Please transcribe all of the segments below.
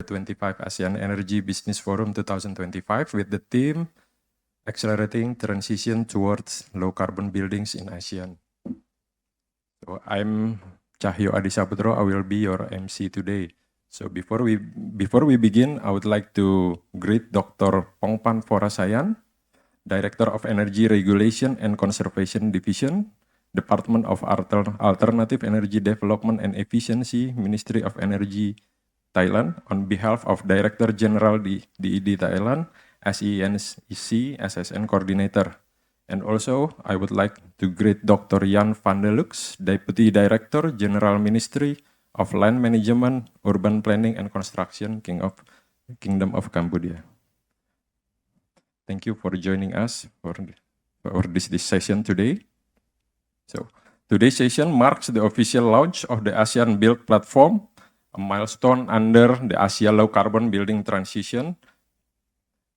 25 ASEAN Energy Business Forum 2025 with the theme Accelerating Transition Towards Low Carbon Buildings in ASEAN. So I'm Cahyo Adisaputro. I will be your MC today. So before we begin, I would like to greet Dr. Pongpan Vorasayan, Director of Energy Regulation and Conservation Division, Department of Alternative Energy Development and Efficiency, Ministry of Energy, Thailand, on behalf of Director General DEDE Thailand, EE&C-SSN Coordinator. And also, I would like to greet Dr. Jan van der Lux, Deputy Director, General Ministry of Land Management, Urban Planning and Construction, Kingdom of Cambodia. Thank you for joining us for this session today. So, today's session marks the official launch of the ASEAN Build Platform, a milestone under the Asia Low Carbon Building Transition.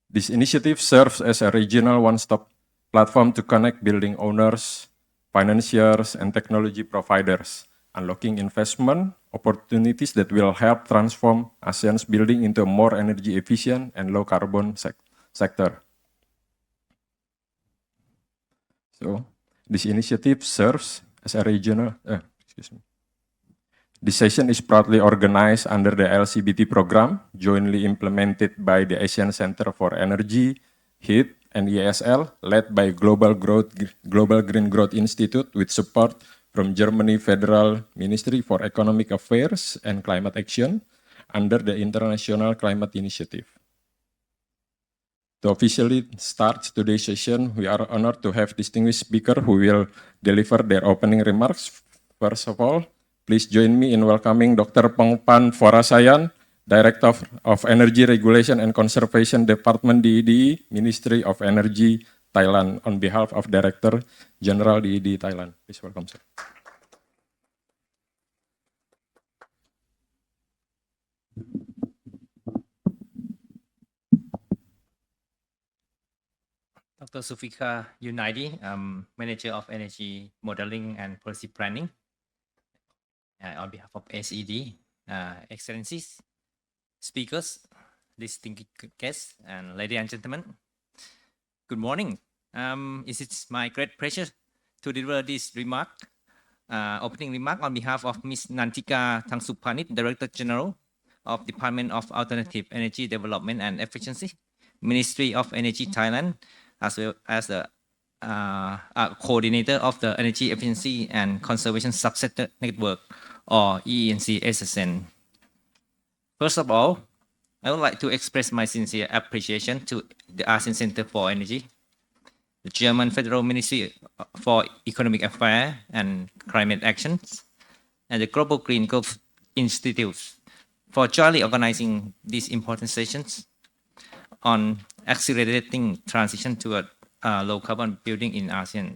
This initiative serves as a regional one-stop platform to connect building owners, financiers, and technology providers, unlocking investment opportunities that will help transform ASEAN's building into a more energy efficient and low carbon sector. So, this initiative serves as a regional, This session is proudly organized under the LCBT program, jointly implemented by the Asian Center for Energy, Heat, and ESL, led by Global Green Growth Institute with support from Germany Federal Ministry for Economic Affairs and Climate Action under the International Climate Initiative. To officially start today's session, we are honored to have distinguished speakers who will deliver their opening remarks. First of all, please join me in welcoming Dr. Pongpan Vorasayan, Director of Energy Regulation and Conservation Department DEDE, Ministry of Energy, Thailand, on behalf of Director General DEDE Thailand. Please welcome, sir. Dr. Zulfikar Yurnaidi, Manager of Energy Modeling and Policy Planning on behalf of SED, Excellencies, speakers, distinguished guests, and ladies and gentlemen, good morning. It is my great pleasure to deliver this opening remark on behalf of Ms. Nantika Thangsupanit, Director General of Department of Alternative Energy Development and Efficiency, Ministry of Energy Thailand, as well as the coordinator of the Energy Efficiency and Conservation Subsector Network, or EE&C-SSN. First of all, I would like to express my sincere appreciation to the ASEAN Center for Energy, the German Federal Ministry for Economic Affairs and Climate Actions, and the Global Green Growth Institute for jointly organizing these important sessions on accelerating transition to a low carbon building in ASEAN.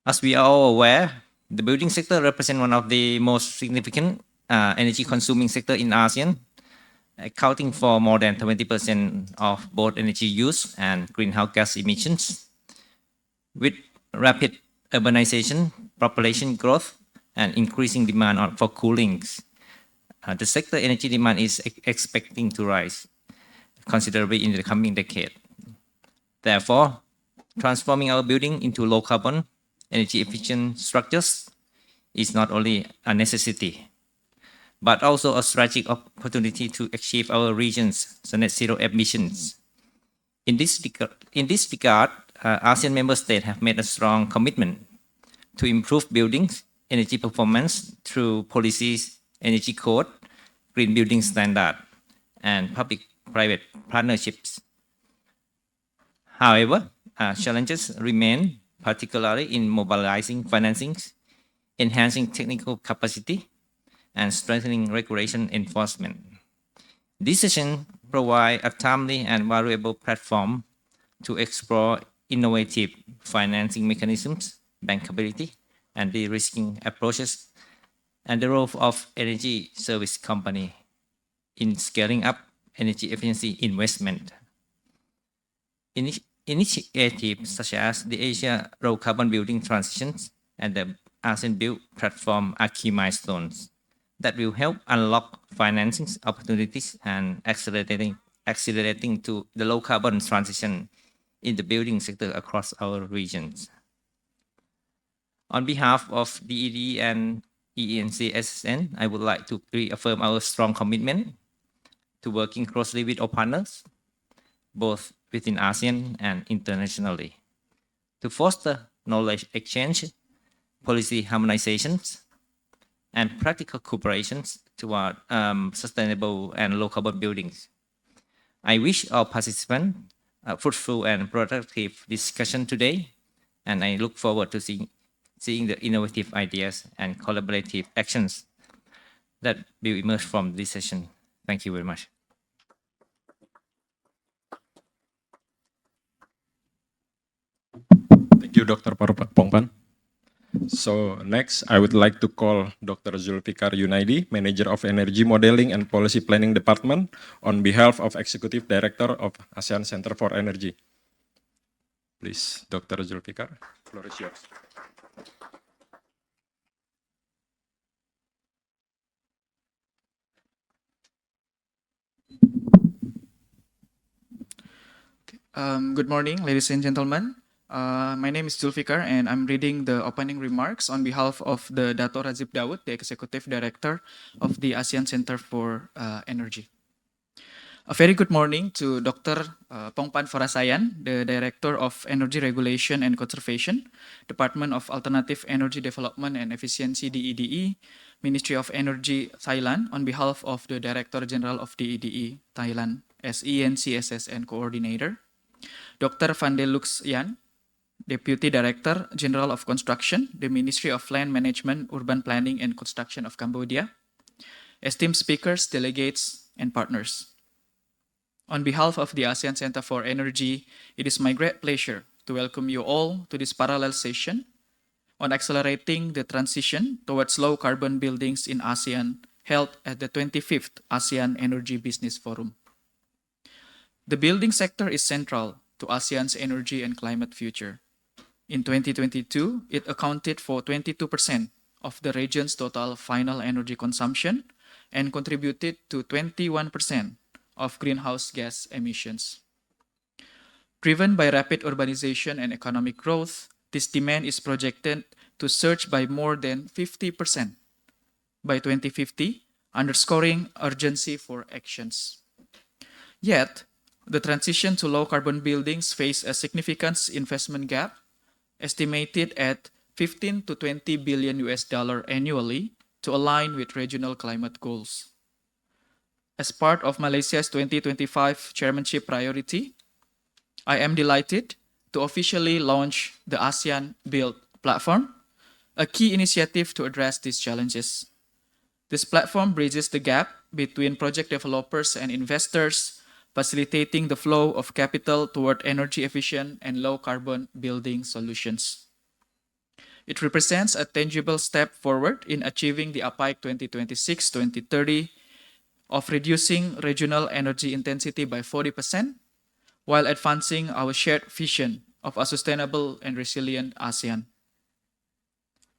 As we are all aware, the building sector represents one of the most significant energy consuming sector in ASEAN, accounting for more than 20% of both energy use and greenhouse gas emissions. With rapid urbanization, population growth, and increasing demand for cooling, the sector energy demand is expecting to rise considerably in the coming decade. Therefore, transforming our building into low carbon, energy efficient structures is not only a necessity, but also a strategic opportunity to achieve our region's net zero emissions. In this regard, ASEAN member states have made a strong commitment to improve buildings' energy performance through policies, energy code, green building standard, and public-private partnerships. However, challenges remain, particularly in mobilizing financing, enhancing technical capacity, and strengthening regulation enforcement. This session provides a timely and valuable platform to explore innovative financing mechanisms, bankability, and de-risking approaches, and the role of energy service company in scaling up energy efficiency investment. Initiatives such as the Asia Low Carbon Building Transitions and the ASEAN Build Platform are key milestones that will help unlock financing opportunities and accelerating to the low carbon transition in the building sector across our regions. On behalf of DEDE and EE&C-SSN, I would like to reaffirm our strong commitment to working closely with our partners, both within ASEAN and internationally, to foster knowledge exchange, policy harmonizations, and practical cooperations toward sustainable and low carbon buildings. I wish our participants a fruitful and productive discussion today, and I look forward to seeing the innovative ideas and collaborative actions that will emerge from this session. Thank you very much. Thank you, Dr. Pongpan. So next, I would like to call Dr. Zulfikar Yurnaidi, Manager of Energy Modeling and Policy Planning Department, on behalf of Executive Director of ASEAN Center for Energy. Please, Dr. Zulfikar, floor is yours. Good morning, ladies and gentlemen. My name is Zulfikar, and I'm reading the opening remarks on behalf of the Dato Razib Daud, the Executive Director of the ASEAN Center for Energy. A very good morning to Dr. Pongpan Vorasayan, the Director of Energy Regulation and Conservation, Department of Alternative Energy Development and Efficiency, DEDE, Ministry of Energy, Thailand, on behalf of the Director General of DEDE, Thailand, as EE&C-SSN Coordinator. Dr. Van de Lux Yan, Deputy Director General of Construction, the Ministry of Land Management, Urban Planning and Construction of Cambodia. Esteemed speakers, delegates, and partners. On behalf of the ASEAN Center for Energy, it is my great pleasure to welcome you all to this parallel session on accelerating the transition towards low carbon buildings in ASEAN, held at the 25th ASEAN Energy Business Forum. The building sector is central to ASEAN's energy and climate future. In 2022, it accounted for 22% of the region's total final energy consumption and contributed to 21% of greenhouse gas emissions. Driven by rapid urbanization and economic growth, this demand is projected to surge by more than 50% by 2050, underscoring urgency for actions. Yet, the transition to low-carbon buildings face a significant investment gap, estimated at 15 to 20 billion US dollar annually, to align with regional climate goals. As part of Malaysia's 2025 chairmanship priority, I am delighted to officially launch the ASEAN Build platform, a key initiative to address these challenges. This platform bridges the gap between project developers and investors, facilitating the flow of capital toward energy-efficient and low-carbon building solutions. It represents a tangible step forward in achieving the APIC 2026-2030 of reducing regional energy intensity by 40%, while advancing our shared vision of a sustainable and resilient ASEAN.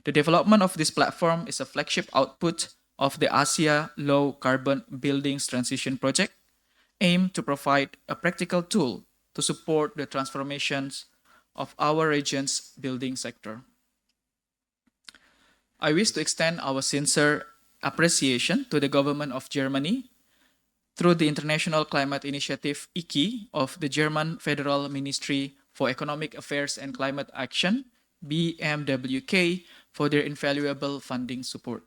The development of this platform is a flagship output of the ASEA Low Carbon Buildings Transition Project, aimed to provide a practical tool to support the transformations of our region's building sector. I wish to extend our sincere appreciation to the government of Germany through the International Climate Initiative EE of the German Federal Ministry for Economic Affairs and Climate Action, BMWK, for their invaluable funding support.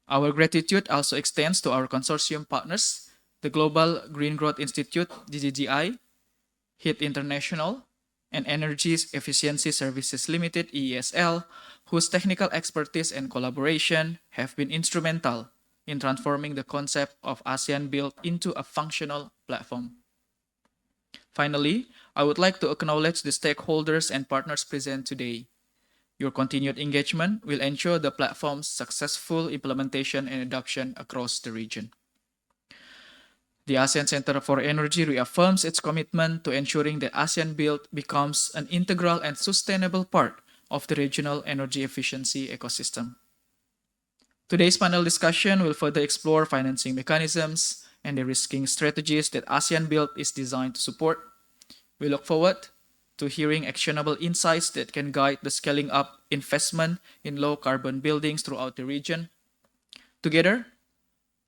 Our gratitude also extends to our consortium partners, the Global Green Growth Institute, GGGI, HIT International, and Energy Efficiency Services Limited, EESL, whose technical expertise and collaboration have been instrumental in transforming the concept of ASEAN Build into a functional platform. Finally, I would like to acknowledge the stakeholders and partners present today. Your continued engagement will ensure the platform's successful implementation and adoption across the region. The ASEAN Center for Energy reaffirms its commitment to ensuring that ASEAN Build becomes an integral and sustainable part of the regional energy efficiency ecosystem. Today's panel discussion will further explore financing mechanisms and the risking strategies that ASEAN Build is designed to support. We look forward to hearing actionable insights that can guide the scaling up investment in low carbon buildings throughout the region. Together,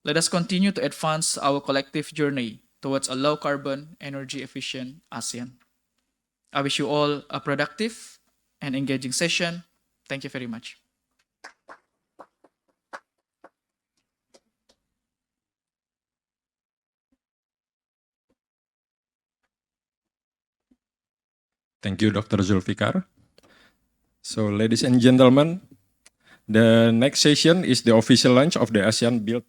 let us continue to advance our collective journey towards a low carbon, energy efficient ASEAN. I wish you all a productive and engaging session. Thank you very much. Thank you, Dr. Zulfikar. So, ladies and gentlemen, the next session is the official launch of the ASEAN Build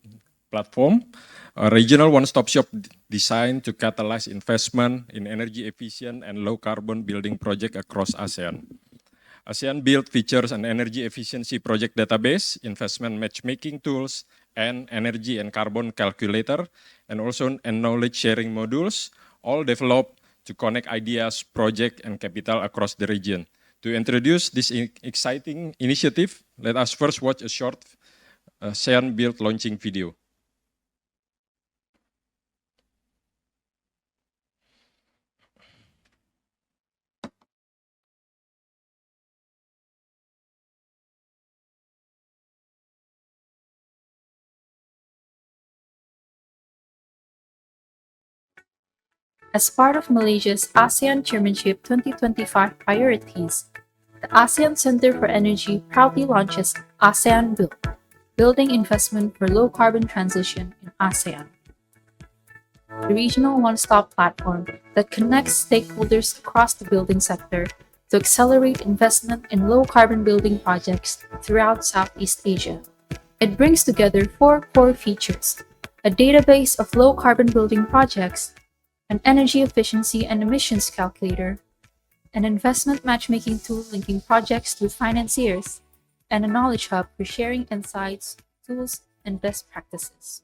platform, a regional one-stop shop designed to catalyze investment in energy efficient and low carbon building projects across ASEAN. ASEAN Build features an energy efficiency project database, investment matchmaking tools, and energy and carbon calculator, and also knowledge sharing modules, all developed to connect ideas, project, and capital across the region. To introduce this exciting initiative, let us first watch a short ASEAN Build launching video. As part of Malaysia's ASEAN Chairmanship 2025 priorities, the ASEAN Center for Energy proudly launches ASEAN Build, Building Investment for Low Carbon Transition in ASEAN. The regional one-stop platform that connects stakeholders across the building sector to accelerate investment in low-carbon building projects throughout Southeast Asia. It brings together 4 core features: a database of low-carbon building projects, an energy efficiency and emissions calculator, an investment matchmaking tool linking projects with financiers, and a knowledge hub for sharing insights, tools, and best practices.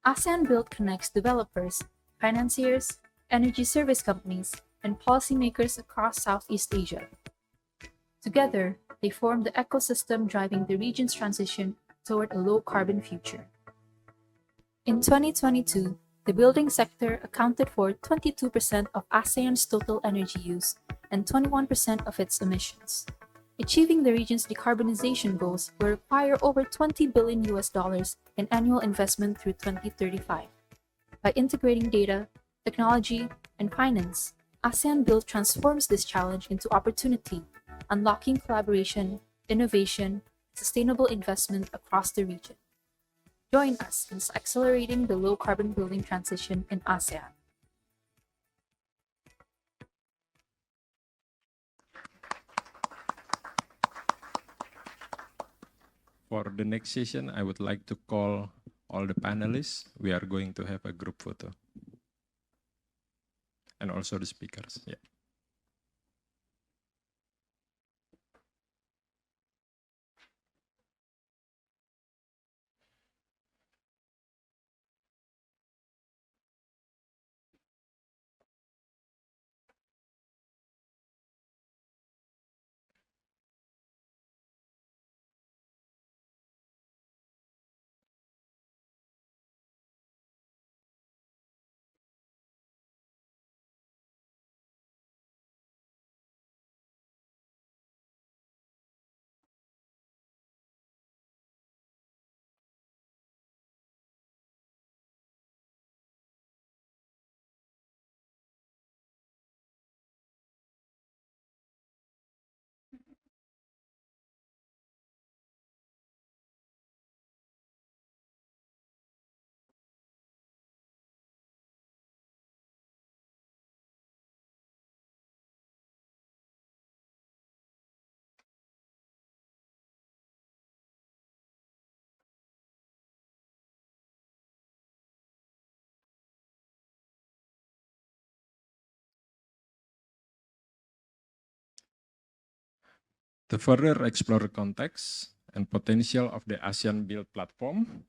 ASEAN Build connects developers, financiers, energy service companies, and policymakers across Southeast Asia. Together, they form the ecosystem driving the region's transition toward a low-carbon future. In 2022, the building sector accounted for 22% of ASEAN's total energy use and 21% of its emissions. Achieving the region's decarbonisation goals will require over $20 billion in annual investment through 2035. By integrating data, technology, and finance, ASEAN Build transforms this challenge into opportunity, unlocking collaboration, innovation, and sustainable investment across the region. Join us in accelerating the low-carbon building transition in ASEAN. For the next session, I would like to call all the panelists. We are going to have a group photo. And also the speakers. Yeah. To further explore the context and potential of the ASEAN Build platform,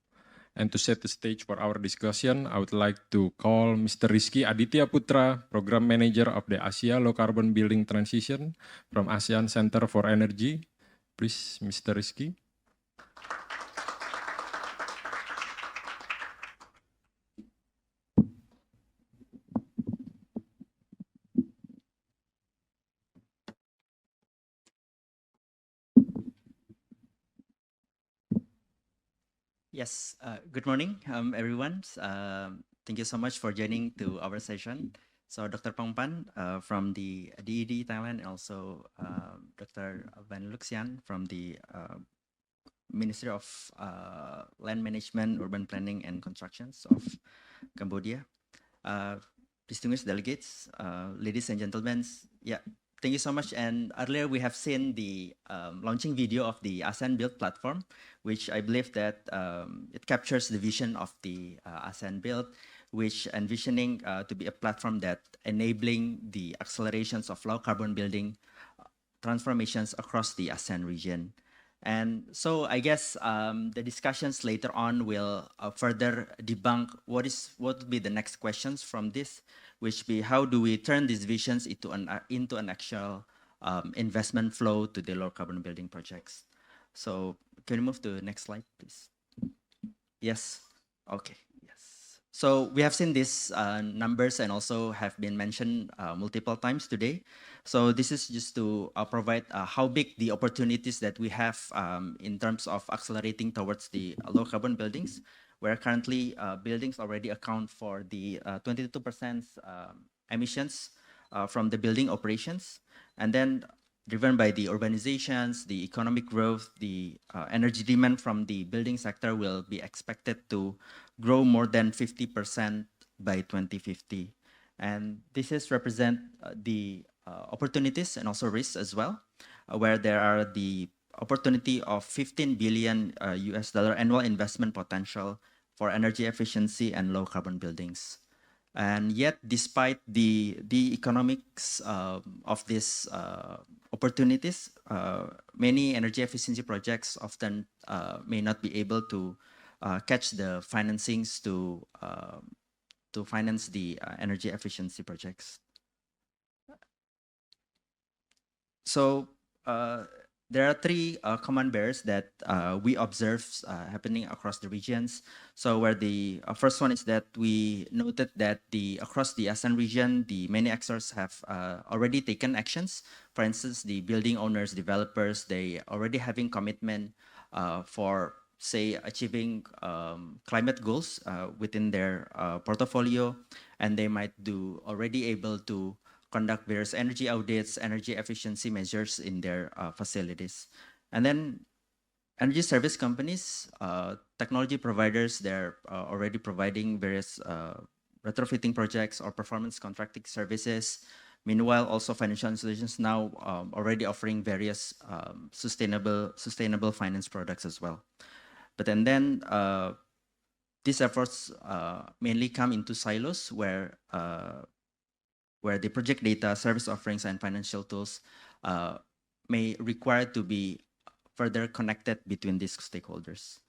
and to set the stage for our discussion, I would like to call Mr. Rizky Aditya Putra, Program Manager of the Asia Low Carbon Building Transition from ASEAN Center for Energy. Please, Mr. Rizky. Yes, good morning, everyone. Thank you so much for joining to our session. So Dr. Pongpan from the DED Thailand, and also Dr. Van Luxian from the Ministry of Land Management, Urban Planning and Constructions of Cambodia. Distinguished delegates, ladies and gentlemen, yeah, thank you so much. And earlier we have seen the launching video of the ASEAN Build platform, which I believe that it captures the vision of the ASEAN Build, which envisioning to be a platform that enabling the accelerations of low carbon building transformations across the ASEAN region. And so I guess the discussions later on will further debunk what would be the next questions from this, which be how do we turn these visions into an actual investment flow to the low carbon building projects. So can you move to the next slide, please? Yes. Okay. Yes. So we have seen these numbers and also have been mentioned multiple times today. So this is just to provide how big the opportunities that we have in terms of accelerating towards the low carbon buildings, where currently buildings already account for the 22% emissions from the building operations. And then driven by the urbanizations, the economic growth, the energy demand from the building sector will be expected to grow more than 50% by 2050. And this is represent the opportunities and also risks as well, where there are the opportunity of 15 billion US dollar annual investment potential for energy efficiency and low carbon buildings. And yet, despite the economics of these opportunities, many energy efficiency projects often may not be able to catch the financings to finance the energy efficiency projects. So there are three common barriers that we observe happening across the regions. So where the first one is that we noted that across the ASEAN region, the many actors have already taken actions. For instance, the building owners, developers, they already having commitment for say achieving climate goals within their portfolio, and they might do already able to conduct various energy audits, energy efficiency measures in their facilities. And then energy service companies, technology providers, they're already providing various retrofitting projects or performance contracting services. Meanwhile, also financial institutions now already offering various sustainable finance products as well. But and then these efforts mainly come into silos where the project data, service offerings, and financial tools may require to be further connected between these stakeholders.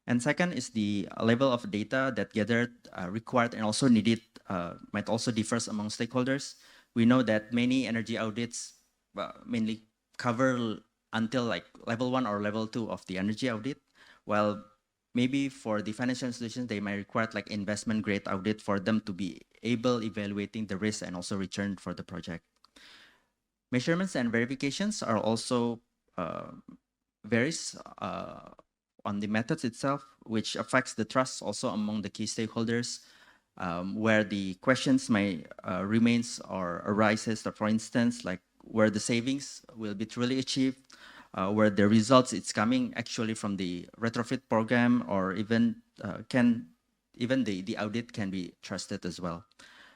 And second is the level of data that gathered, required, and also needed might also differ among stakeholders. We know that many energy audits mainly cover until like level 1 or level 2 of the energy audit, while maybe for the financial institutions, they might require like investment grade audit for them to be able evaluating the risk and also return for the project. Measurements and verifications are also varies on the methods itself, which affects the trust also among the key stakeholders, where the questions may remains or arises, for instance, like where the savings will be truly achieved, where the results it's coming actually from the retrofit program, or even the audit can be trusted as well.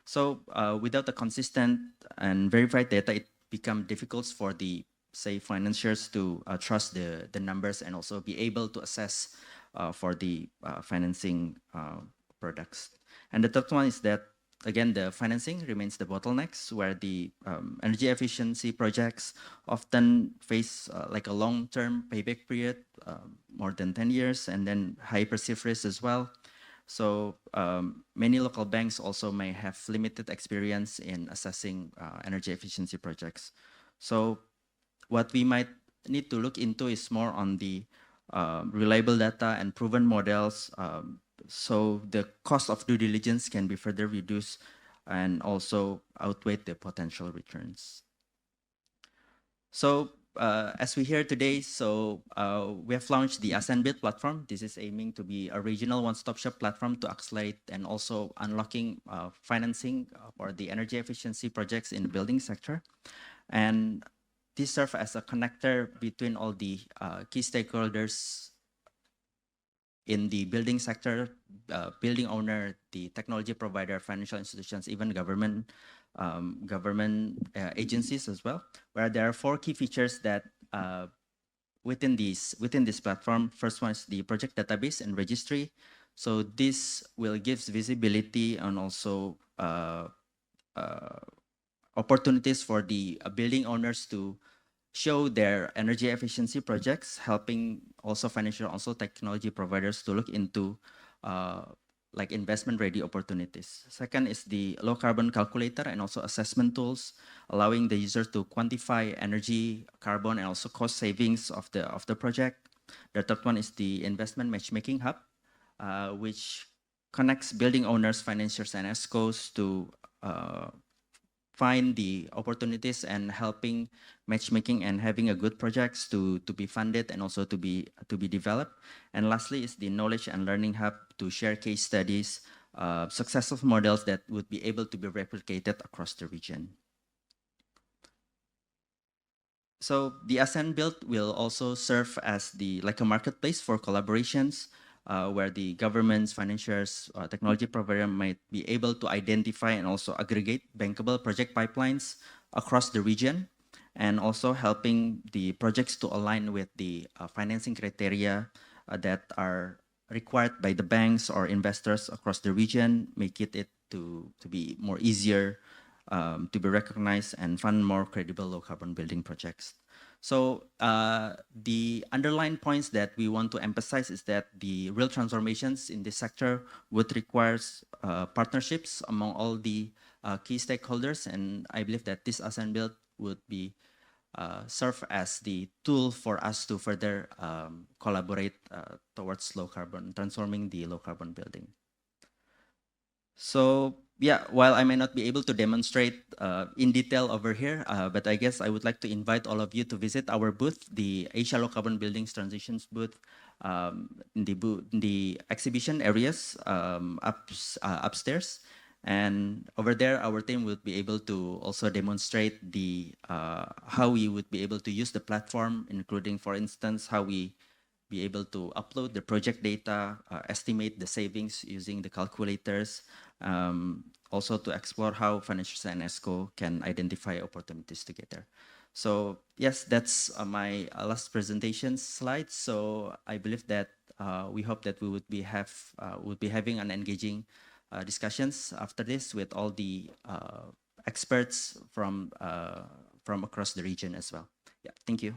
So without the consistent and verified data, it becomes difficult for the say financiers to trust the numbers and also be able to assess for the financing products. And the third one is that again, the financing remains the bottlenecks, where the energy efficiency projects often face like a long-term payback period, more than 10 years, and then high perceived risk as well. So many local banks also may have limited experience in assessing energy efficiency projects. So what we might need to look into is more on the reliable data and proven models, so the cost of due diligence can be further reduced and also outweigh the potential returns. So as we hear today, so we have launched the ASEAN Build platform. This is aiming to be a regional one-stop shop platform to accelerate and also unlocking financing for the energy efficiency projects in the building sector. And this serves as a connector between all the key stakeholders in the building sector, building owner, the technology provider, financial institutions, even government agencies as well, where there are 4 key features that within this platform. First one is the project database and registry. So this will gives visibility and also opportunities for the building owners to show their energy efficiency projects, helping also financial, also technology providers to look into like investment-ready opportunities. Second is the low carbon calculator and also assessment tools, allowing the user to quantify energy, carbon, and also cost savings of the project. The third one is the investment matchmaking hub, which connects building owners, financiers, and ESCOs to find the opportunities and helping matchmaking and having a good projects to be funded and also to be developed. And lastly is the knowledge and learning hub to share case studies, successful models that would be able to be replicated across the region. So the ASEAN Build will also serve as like a marketplace for collaborations, where the governments, financiers, technology provider might be able to identify and also aggregate bankable project pipelines across the region, and also helping the projects to align with the financing criteria that are required by the banks or investors across the region, make it to be more easier to be recognized and fund more credible low carbon building projects. So the underlying points that we want to emphasize is that the real transformations in this sector would require partnerships among all the key stakeholders, and I believe that this ASEAN Build would be serve as the tool for us to further collaborate towards low carbon, transforming the low carbon building. So yeah, while I may not be able to demonstrate in detail over here, but I guess I would like to invite all of you to visit our booth, the Asia Low Carbon Buildings Transitions booth, in the exhibition areas upstairs. And over there, our team would be able to also demonstrate the how we would be able to use the platform, including, for instance, how we be able to upload the project data, estimate the savings using the calculators, also to explore how financials and ESCO can identify opportunities together. So yes, that's my last presentation slide. So I believe that we hope that we would be having an engaging discussions after this with all the experts from across the region as well. Yeah, thank you.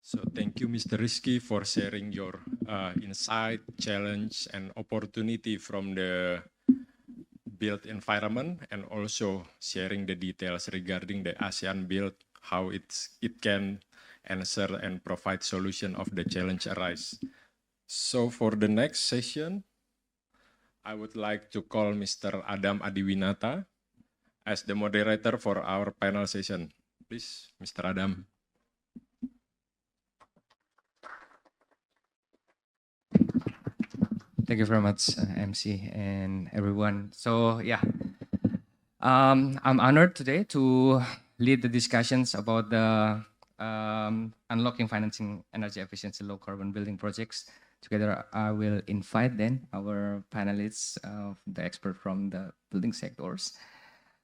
So thank you, Mr. Rizky, for sharing your insight, challenge, and opportunity from the built environment, and also sharing the details regarding the ASEAN Build, how it can answer and provide solution of the challenge arise. So for the next session, I would like to call Mr. Adam Adiwinata as the moderator for our panel session. Please, Mr. Adam. Thank you very much, MC and everyone. So yeah, I'm honored today to lead the discussions about the unlocking financing energy efficiency low carbon building projects. Together, I will invite then our panelists, the expert from the building sectors.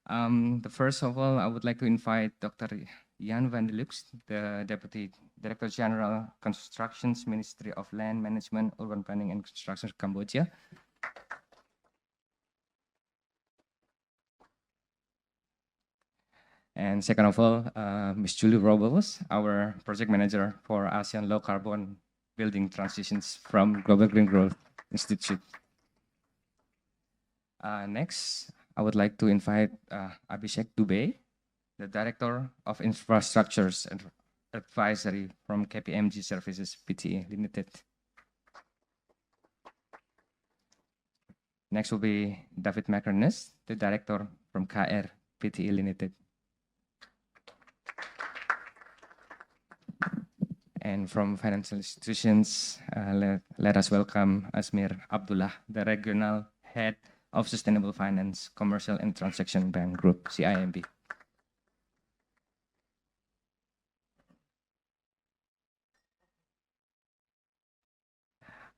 The first of all, I would like to invite Dr. Jan van der Lux, the Deputy Director General, Constructions, Ministry of Land Management, Urban Planning and Construction, Cambodia. And second of all, Ms. Julie Robles, our Project Manager for ASEAN Low Carbon Building Transitions from Global Green Growth Institute. Next, I would like to invite Abhishek Dubey, the Director of Infrastructures and Advisory from KPMG Services Pte. Limited. Next will be David Macronus, the director from KR PTE Limited. And from financial institutions, let us welcome Asmir Abdullah, the regional head of Sustainable Finance, Commercial and Transaction Bank Group, CIMB.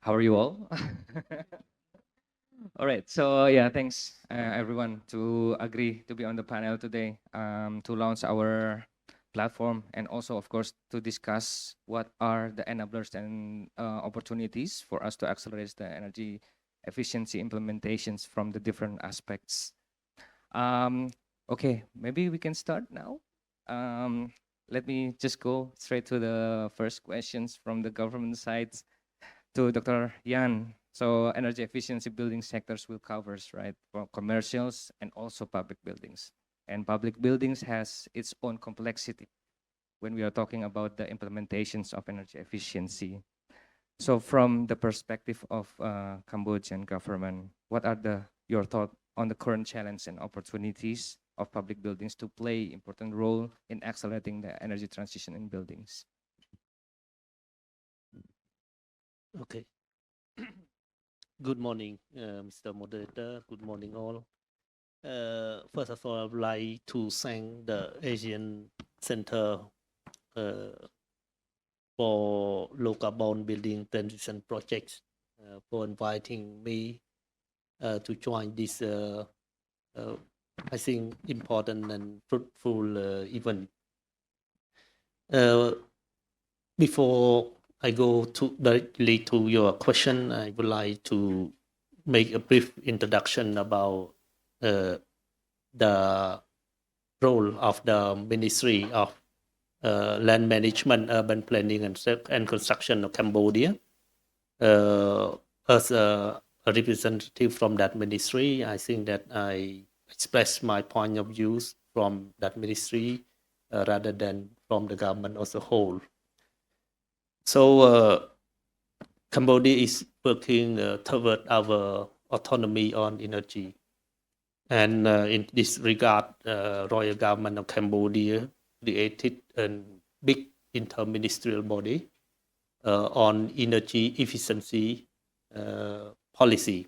How are you all? All right, so yeah, thanks everyone to agree to be on the panel today to launch our platform and also, of course, to discuss what are the enablers and opportunities for us to accelerate the energy efficiency implementations from the different aspects. Okay, maybe we can start now. Let me just go straight to the first questions from the government side to Dr. Yan. So energy efficiency building sectors will covers, right, for commercials and also public buildings. And public buildings has its own complexity when we are talking about the implementations of energy efficiency. So from the perspective of Cambodian government, what are your thoughts on the current challenge and opportunities of public buildings to play important role in accelerating the energy transition in buildings? Okay. Good morning, Mr. Moderator. Good morning, all. First of all, I would like to thank the Asian Center for Low Carbon Building Transition Projects for inviting me to join this, I think, important and fruitful event. Before I go directly to your question, I would like to make a brief introduction about the role of the Ministry of Land Management, Urban Planning and Construction of Cambodia. As a representative from that ministry, I think that I express my point of views from that ministry rather than from the government as a whole. So Cambodia is working toward our autonomy on energy. And in this regard, Royal Government of Cambodia created a big interministerial body on energy efficiency policy.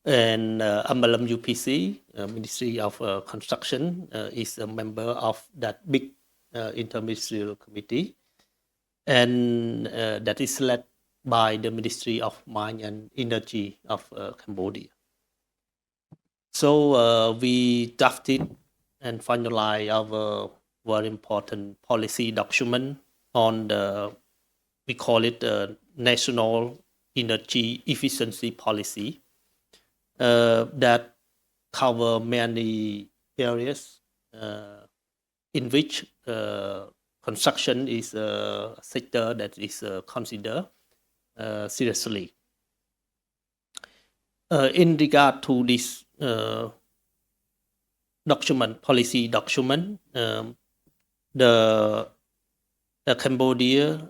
And MLM UPC, Ministry of Construction, is a member of that big interministerial committee. And that is led by the Ministry of Mine and Energy of Cambodia. So we drafted and finalized our very important policy document on we call it National Energy Efficiency Policy that cover many areas in which construction is a sector that is considered seriously. In regard to this policy document, the Cambodia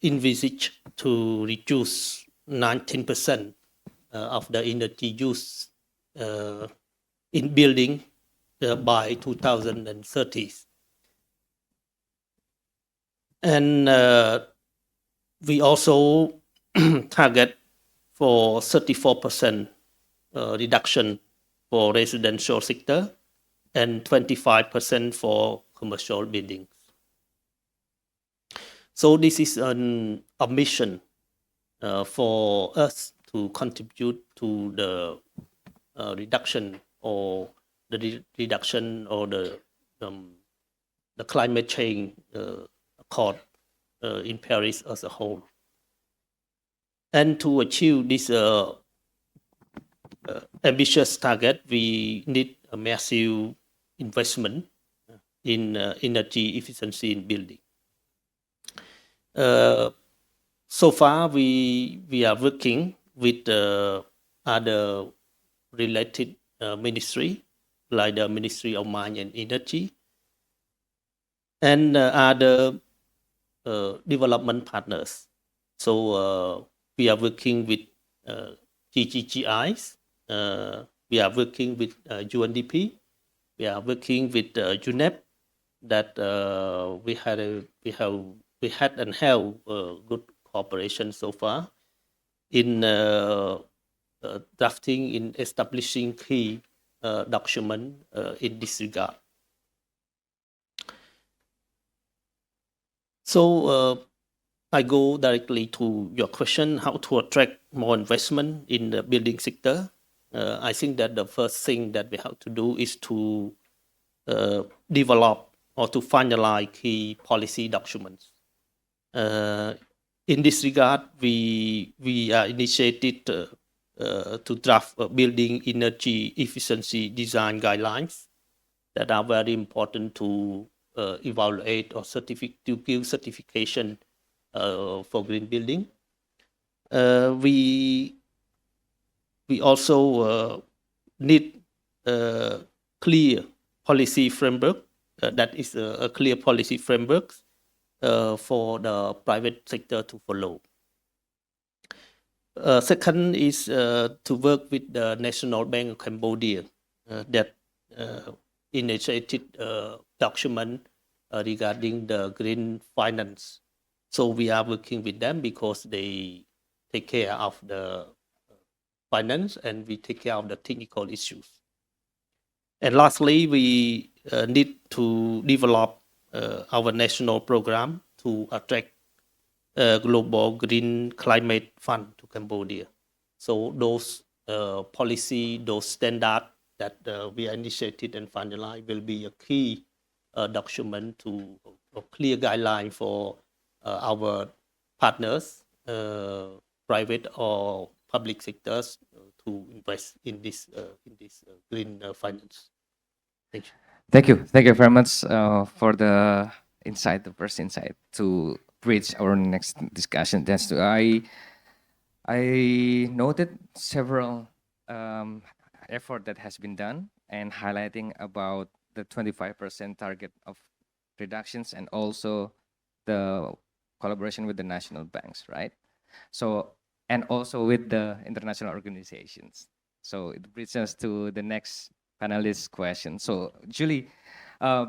envisaged to reduce 19% of the energy use in building by 2030. And we also target for 34% reduction for residential sector and 25% for commercial buildings. So this is a mission for us to contribute to the reduction or the climate change accord in Paris as a whole. And to achieve this ambitious target, we need a massive investment in energy efficiency in building. So far, we are working with other related ministry, like the Ministry of Mine and Energy, and other development partners. So we are working with GGGIs. We are working with UNDP. We are working with UNEP. That we had and have good cooperation so far in drafting, in establishing key document in this regard. So I go directly to your question: how to attract more investment in the building sector. I think that the first thing that we have to do is to develop or to finalize key policy documents. In this regard, we initiated to draft building energy efficiency design guidelines that are very important to evaluate or to give certification for green building. We also need clear policy framework. That is a clear policy framework for the private sector to follow. Second is to work with the National Bank of Cambodia that initiated a document regarding the green finance. So we are working with them because they take care of the finance and we take care of the technical issues. And lastly, we need to develop our national program to attract global green climate fund to Cambodia. So those policy, those standards that we initiated and finalized will be a key document to a clear guideline for our partners, private or public sectors, to invest in this green finance. Thank you. Thank you very much for the insight, the first insight to bridge our next discussion. I noted several effort that has been done and highlighting about the 25% target of reductions and also the collaboration with the national banks, right? So, and also with the international organizations. So it brings us to the next panelist question. So Julie,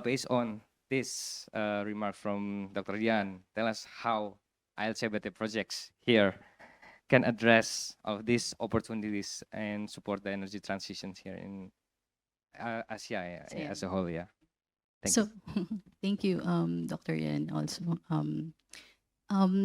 based on this remark from Dr. Yan, tell us how ILCBT projects here can address of these opportunities and support the energy transitions here in Asia as a whole. Yeah. Thank you. Thank you, Dr. Yan, also.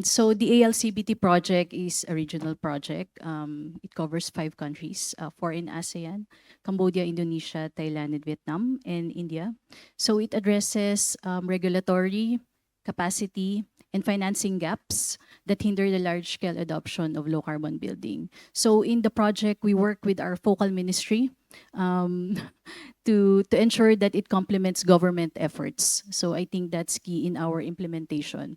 So the ALCBT project is a regional project. It covers 5 countries, 4 in ASEAN: Cambodia, Indonesia, Thailand, and Vietnam, and India. So it addresses regulatory, capacity, and financing gaps that hinder the large-scale adoption of low-carbon building. So in the project, we work with our focal ministry to ensure that it complements government efforts. So I think that's key in our implementation.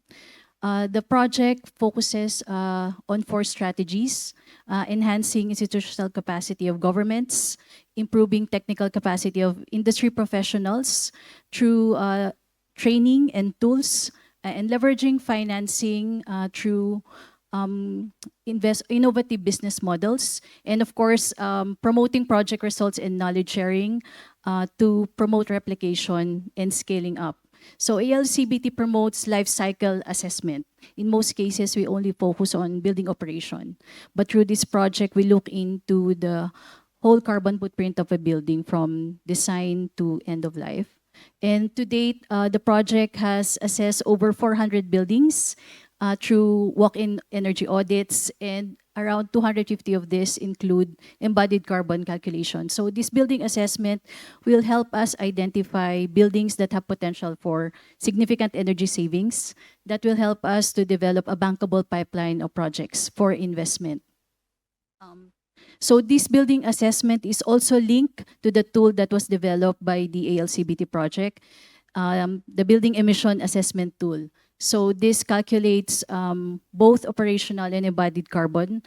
The project focuses on 4 strategies: enhancing institutional capacity of governments, improving technical capacity of industry professionals through training and tools, and leveraging financing through innovative business models, and of course, promoting project results and knowledge sharing to promote replication and scaling up. So ALCBT promotes life cycle assessment. In most cases, we only focus on building operation. But through this project, we look into the whole carbon footprint of a building from design to end of life. And to date, the project has assessed over 400 buildings through walk-in energy audits, and around 250 of this include embodied carbon calculation. So this building assessment will help us identify buildings that have potential for significant energy savings that will help us to develop a bankable pipeline of projects for investment. So this building assessment is also linked to the tool that was developed by the ALCBT project, the building emission assessment tool. So this calculates both operational and embodied carbon,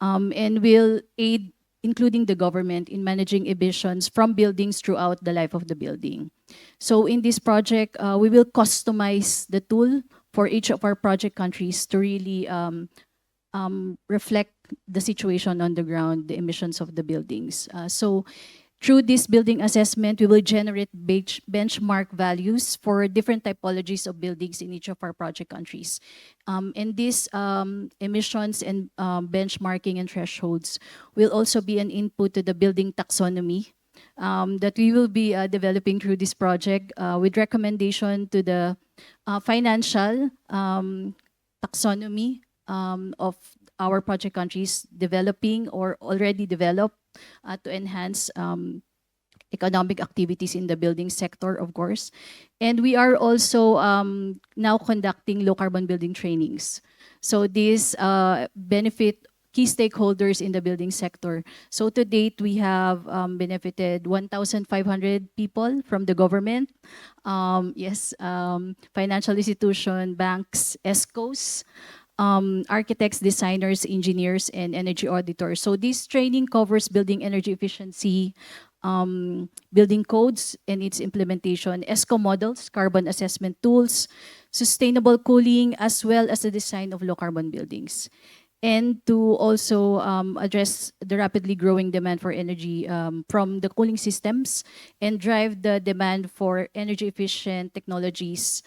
and will aid, including the government, in managing emissions from buildings throughout the life of the building. So in this project, we will customize the tool for each of our project countries to really reflect the situation on the ground, the emissions of the buildings. So through this building assessment, we will generate benchmark values for different typologies of buildings in each of our project countries. And these emissions and benchmarking and thresholds will also be an input to the building taxonomy that we will be developing through this project with recommendation to the financial taxonomy of our project countries developing or already developed to enhance economic activities in the building sector, of course. And we are also now conducting low carbon building trainings. So these benefit key stakeholders in the building sector. So to date, we have benefited 1,500 people from the government, financial institution, banks, ESCOs, architects, designers, engineers, and energy auditors. So this training covers building energy efficiency, building codes and its implementation, ESCO models, carbon assessment tools, sustainable cooling, as well as the design of low carbon buildings. And to also address the rapidly growing demand for energy from the cooling systems and drive the demand for energy efficient technologies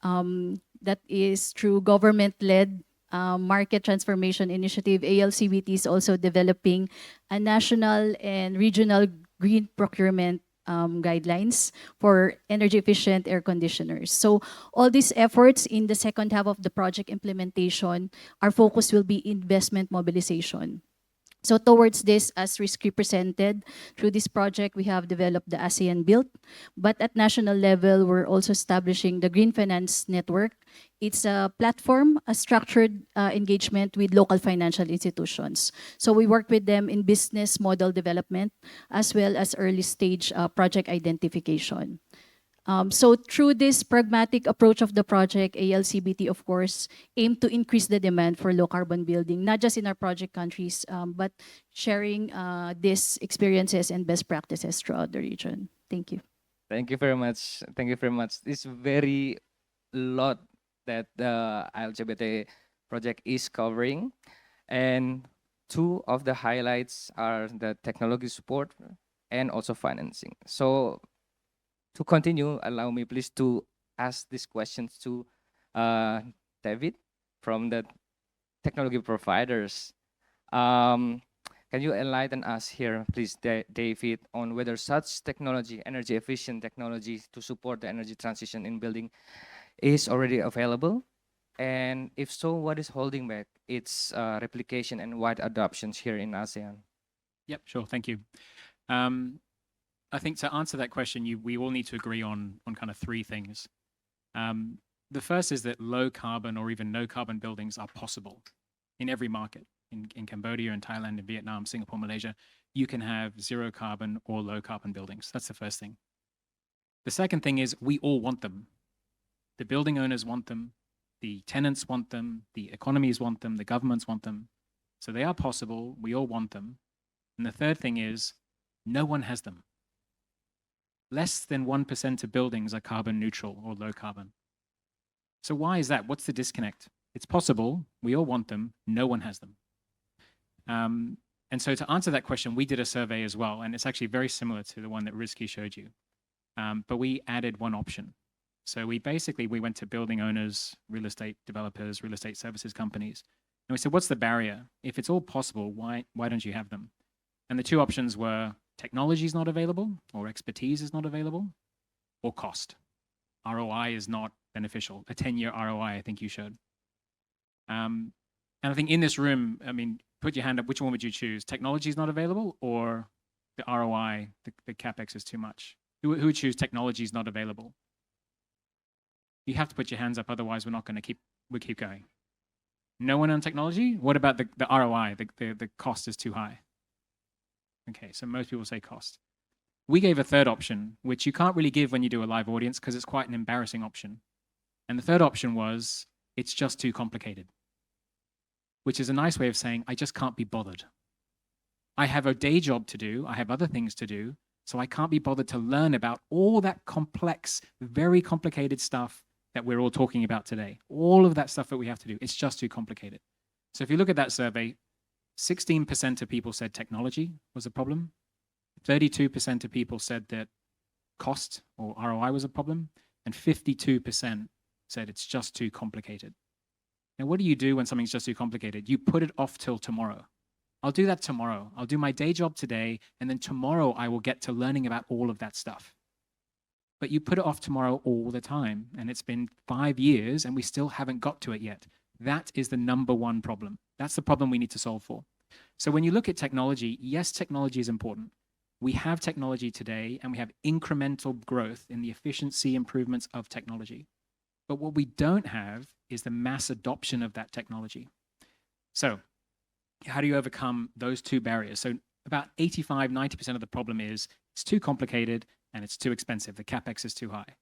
that is through government-led market transformation initiative. ALCBT is also developing a national and regional green procurement guidelines for energy efficient air conditioners. So all these efforts in the second half of the project implementation, our focus will be investment mobilization. So towards this, as Rizky presented, through this project, we have developed the ASEAN Built, but at national level, we're also establishing the Green Finance Network. It's a platform, a structured engagement with local financial institutions. So we work with them in business model development, as well as early stage project identification. So through this pragmatic approach of the project, ALCBT, of course, aim to increase the demand for low carbon building, not just in our project countries, but sharing these experiences and best practices throughout the region. Thank you. Thank you very much. Thank you very much. It's very lot that the LGBT project is covering. And two of the highlights are the technology support and also financing. So to continue, allow me please to ask these questions to David from the technology providers. Can you enlighten us here, please, David, on whether such technology, energy efficient technology to support the energy transition in building is already available? And if so, what is holding back its replication and wide adoptions here in ASEAN? Yep, sure, thank you. I think to answer that question, we all need to agree on kind of three things. The first is that low carbon or even no carbon buildings are possible in every market. In Cambodia, in Thailand, in Vietnam, Singapore, Malaysia, you can have zero carbon or low carbon buildings. That's the first thing. The second thing is we all want them. The building owners want them, the tenants want them, the economies want them, the governments want them. So they are possible, we all want them. And the third thing is no one has them. Less than 1% of buildings are carbon neutral or low carbon. So why is that? What's the disconnect? It's possible, we all want them, no one has them. And so to answer that question, we did a survey as well, and it's actually very similar to the one that Rizky showed you. But we added one option. So we went to building owners, real estate developers, real estate services companies, and we said, what's the barrier? If it's all possible, why don't you have them? And the two options were technology is not available, or expertise is not available, or cost. ROI is not beneficial. A 10-year ROI, I think you showed. And I think in this room, I mean, put your hand up, which one would you choose? Technology is not available, or the ROI, the CapEx is too much? Who would choose technology is not available? You have to put your hands up, otherwise we're not going to keep going. No one on technology? What about the ROI? The cost is too high. Okay, so most people say cost. We gave a third option, which you can't really give when you do a live audience because it's quite an embarrassing option. And the third option was, it's just too complicated, which is a nice way of saying, I just can't be bothered. I have a day job to do, I have other things to do, so I can't be bothered to learn about all that complex, very complicated stuff that we're all talking about today. All of that stuff that we have to do, it's just too complicated. So if you look at that survey, 16% of people said technology was a problem. 32% of people said that cost or ROI was a problem. And 52% said it's just too complicated. Now, what do you do when something's just too complicated? You put it off till tomorrow. I'll do that tomorrow. I'll do my day job today, and then tomorrow I will get to learning about all of that stuff. But you put it off tomorrow all the time, and it's been 5 years, and we still haven't got to it yet. That is the number one problem. That's the problem we need to solve for. So when you look at technology, yes, technology is important. We have technology today, and we have incremental growth in the efficiency improvements of technology. But what we don't have is the mass adoption of that technology. So how do you overcome those two barriers? So about 85, 90% of the problem is it's too complicated and it's too expensive. The CapEx is too high.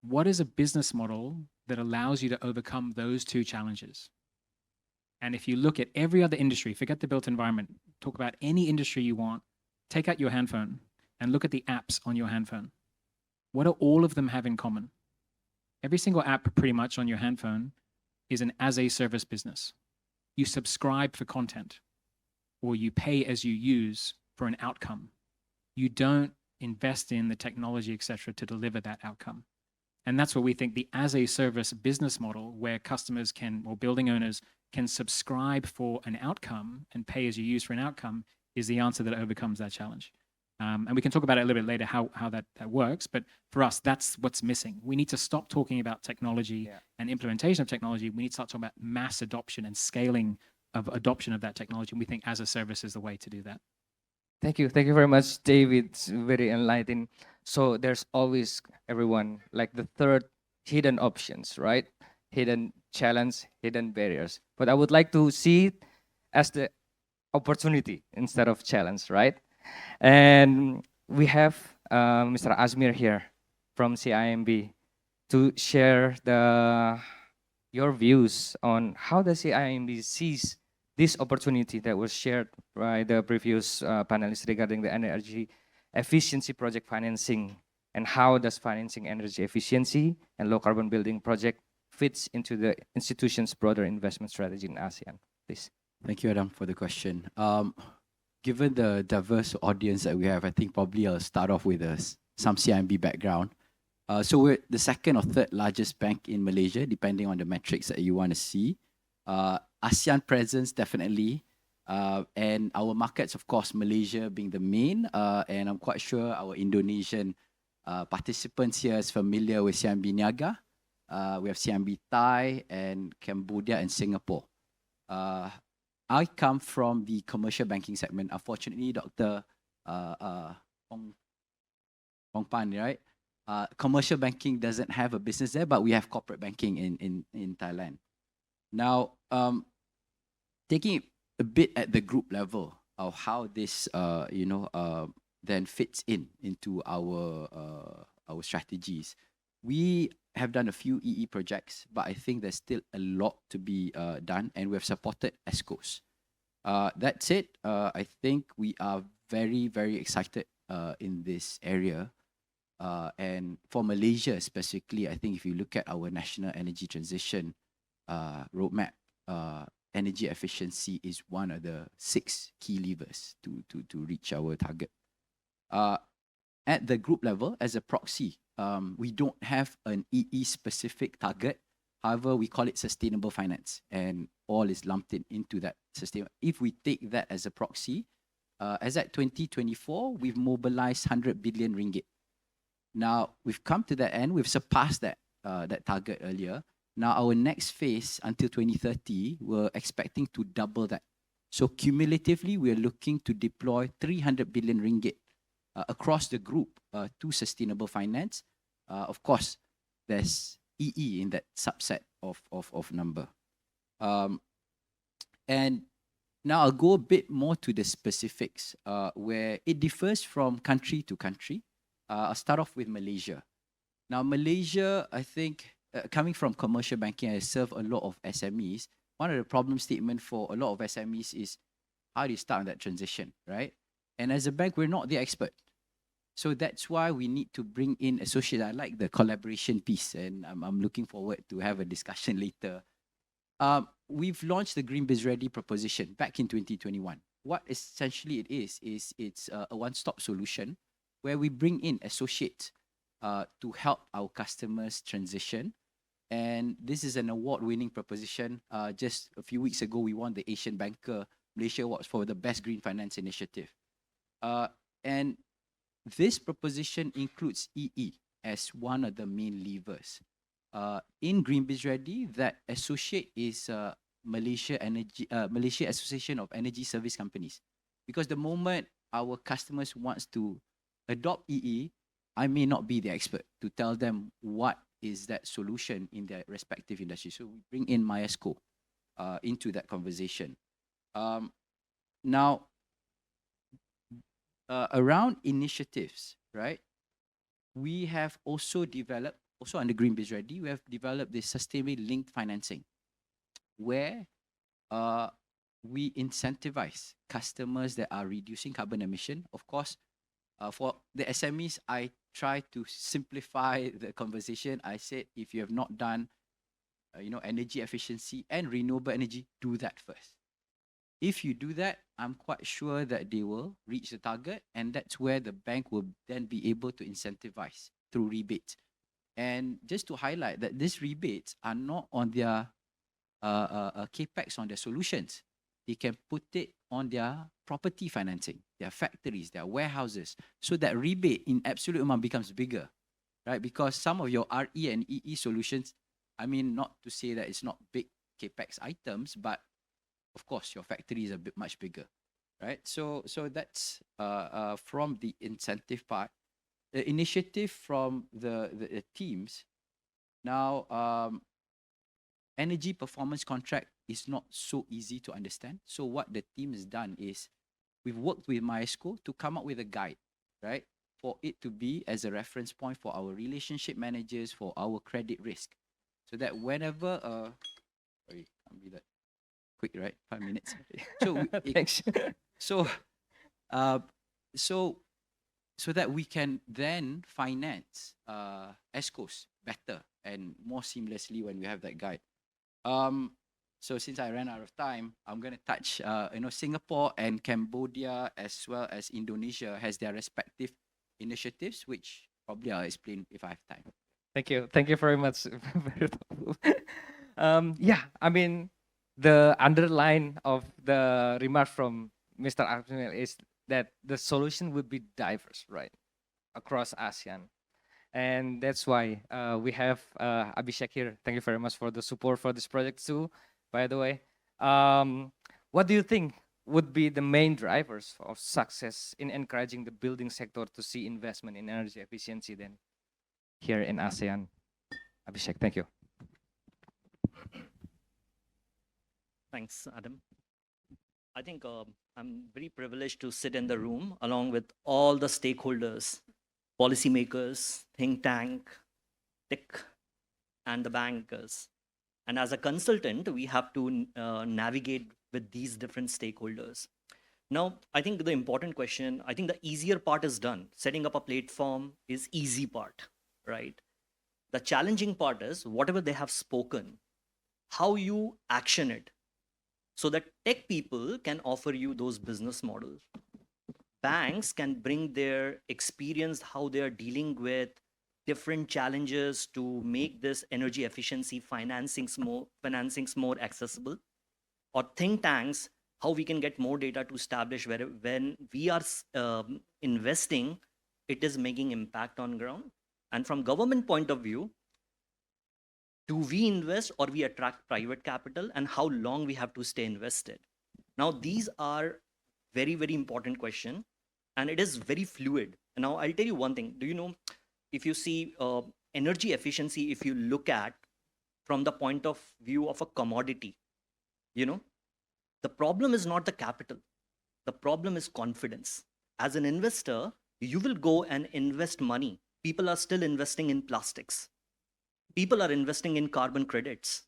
What is a business model that allows you to overcome those two challenges? And if you look at every other industry, forget the built environment, talk about any industry you want, take out your handphone and look at the apps on your handphone. What do all of them have in common? Every single app pretty much on your handphone is an as-a-service business. You subscribe for content, or you pay as you use for an outcome. You don't invest in the technology, etc., to deliver that outcome. And that's what we think the as-a-service business model, where customers can, or building owners can subscribe for an outcome and pay as you use for an outcome, is the answer that overcomes that challenge. And we can talk about it a little bit later, how that works. But for us, that's what's missing. We need to stop talking about technology and implementation of technology. We need to start talking about mass adoption and scaling of adoption of that technology. And we think as a service is the way to do that. Thank you. Thank you very much, David. It's very enlightening. So there's always, everyone, like the third, hidden options, right? Hidden challenge, hidden barriers. But I would like to see it as the opportunity instead of challenge, right? And we have Mr. Azmir here from CIMB to share your views on how the CIMB sees this opportunity that was shared by the previous panelists regarding the energy efficiency project financing, and how does financing energy efficiency and low carbon building project fits into the institution's broader investment strategy in ASEAN, please. Thank you, Adam, for the question. Given the diverse audience that we have, I think probably I'll start off with some CIMB background. So we're the second or third largest bank in Malaysia, depending on the metrics that you want to see. ASEAN presence, definitely. And our markets, of course, Malaysia being the main. And I'm quite sure our Indonesian participants here is familiar with CIMB Niaga. We have CIMB Thai and Cambodia and Singapore. I come from the commercial banking segment. Unfortunately, Dr. Pongpan, right? Commercial banking doesn't have a business there, but we have corporate banking in Thailand. Now, taking it a bit at the group level of how this, then fits into our strategies. We have done a few EE projects, but I think there's still a lot to be done, and we have supported ESCOs. That said, I think we are very, very excited in this area. And for Malaysia specifically, I think if you look at our national energy transition roadmap, energy efficiency is one of the 6 key levers to reach our target. At the group level, as a proxy, we don't have an EE specific target. However, we call it sustainable finance, and all is lumped into that sustainable. If we take that as a proxy, as at 2024, we've mobilized 100 billion ringgit. Now, we've come to that end, we've surpassed that target earlier. Now, our next phase until 2030, we're expecting to double that. So cumulatively, we're looking to deploy 300 billion ringgit across the group to sustainable finance. Of course, there's EE in that subset of number. And now I'll go a bit more to the specifics where it differs from country to country. I'll start off with Malaysia. Now, Malaysia, I think, coming from commercial banking, I serve a lot of SMEs. One of the problem statement for a lot of SMEs is how do you start on that transition, right? And as a bank, we're not the expert. So that's why we need to bring in associates. I like the collaboration piece, and I'm looking forward to have a discussion later we've launched the Green Biz Ready proposition back in 2021. What essentially it is it's a one-stop solution where we bring in associates to help our customers transition. And this is an award-winning proposition. Just a few weeks ago, we won the Asian Banker Malaysia Awards for the best green finance initiative. And this proposition includes EE as one of the main levers. In Green Biz Ready, that associate is Malaysia Association of Energy Service Companies. Because the moment our customers wants to adopt EE, I may not be the expert to tell them what is that solution in their respective industry. So we bring in Maesco into that conversation. Now, around initiatives, right? We have also developed, also under Green Biz Ready, we have developed this sustainability linked financing, where we incentivize customers that are reducing carbon emission. Of course, for the SMEs, I try to simplify the conversation. I said, if you have not done, energy efficiency and renewable energy, do that first. If you do that, I'm quite sure that they will reach the target, and that's where the bank will then be able to incentivize through rebates. And just to highlight that these rebates are not on their capex on their solutions. They can put it on their property financing, their factories, their warehouses, so that rebate in absolute amount becomes bigger, right? Because some of your RE and EE solutions, I mean, not to say that it's not big capex items, but of course, your factory is a bit much bigger, right? So that's from the incentive part. The initiative from the teams. Now, energy performance contract is not so easy to understand. So what the team has done is we've worked with Maesco to come up with a guide, right? For it to be as a reference point for our relationship managers, for our credit risk. So that whenever, sorry, can't be that quick, right? 5 minutes. So Thanks. So that we can then finance ESCOs better and more seamlessly when we have that guide. So since I ran out of time, I'm going to touch, Singapore and Cambodia as well as Indonesia has their respective initiatives, which probably I'll explain if I have time. Thank you. Thank you very much. Very thoughtful. Yeah, I mean, the underline of the remark from Mr. Arnel is that the solution would be diverse, right, across ASEAN. And that's why we have Abhishek here. Thank you very much for the support for this project too, by the way. What do you think would be the main drivers of success in encouraging the building sector to see investment in energy efficiency then here in ASEAN? Abhishek, thank you. Thanks, Adam. I think I'm very privileged to sit in the room along with all the stakeholders, policymakers, think tank, tech, and the bankers. And as a consultant, we have to navigate with these different stakeholders. Now, I think the important question, I think the easier part is done. Setting up a platform is easy part, right? The challenging part is whatever they have spoken, how you action it, so that tech people can offer you those business models. Banks can bring their experience, how they are dealing with different challenges to make this energy efficiency financings more accessible. Or think tanks, how we can get more data to establish where when we are investing, it is making impact on ground. And from government point of view, do we invest or we attract private capital, and how long we have to stay invested? Now, these are very, very important question, and it is very fluid. Now, I'll tell you one thing. Do you know, if you see energy efficiency, if you look at from the point of view of a commodity, the problem is not the capital. The problem is confidence. As an investor, you will go and invest money. People are still investing in plastics. People are investing in carbon credits.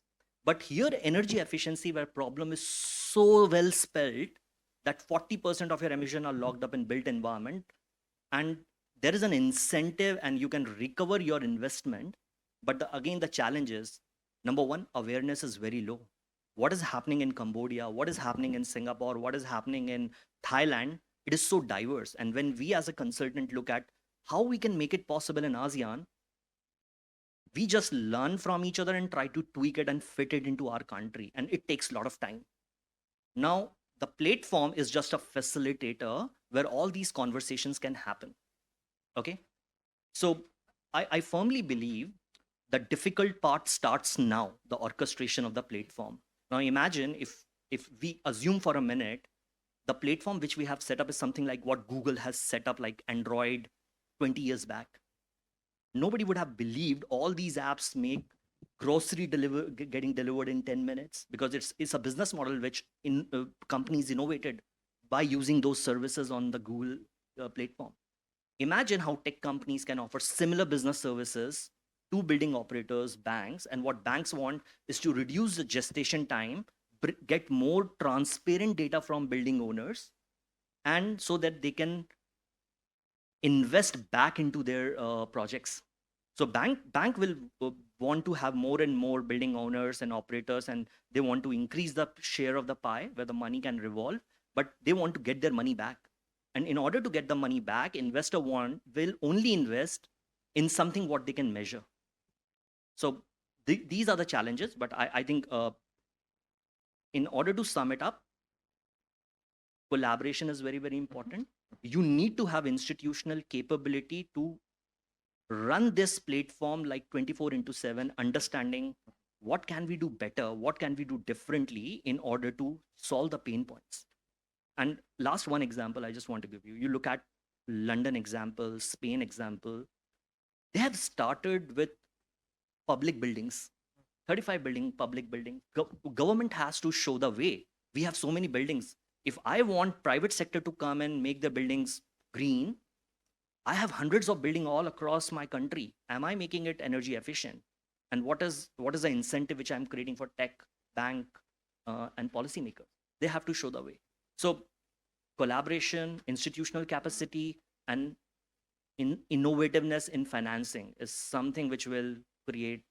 But here, energy efficiency, where problem is so well spelled that 40% of your emission are locked up in built environment, and there is an incentive and you can recover your investment. But again, the challenge is, number one, awareness is very low. what is happening in Cambodia, what is happening in Singapore, what is happening in Thailand, it is so diverse. And when we as a consultant look at how we can make it possible in ASEAN, we just learn from each other and try to tweak it and fit it into our country. And it takes a lot of time. Now, the platform is just a facilitator where all these conversations can happen. Okay? So I firmly believe the difficult part starts now, the orchestration of the platform. Now imagine if we assume for a minute, the platform which we have set up is something like what Google has set up, like Android 20 years back. Nobody would have believed all these apps make grocery getting delivered in 10 minutes, because it's a business model which companies innovated by using those services on the Google platform. Imagine how tech companies can offer similar business services to building operators, banks, and what banks want is to reduce the gestation time, get more transparent data from building owners, and so that they can invest back into their projects. So bank will want to have more and more building owners and operators, and they want to increase the share of the pie where the money can revolve, but they want to get their money back. And in order to get the money back, investor will only invest in something what they can measure. So these are the challenges, but I think in order to sum it up, collaboration is very, very important. You need to have institutional capability to run this platform like 24/7, understanding what can we do better, what can we do differently in order to solve the pain points. And last one example I just want to give you. You look at London example, Spain example. They have started with public buildings, 35 public building. Government has to show the way. We have so many buildings. If I want private sector to come and make the buildings green, I have hundreds of buildings all across my country. Am I making it energy efficient? And what is the incentive which I'm creating for tech, bank, and policymakers? They have to show the way. So collaboration, institutional capacity, and innovativeness in financing is something which will create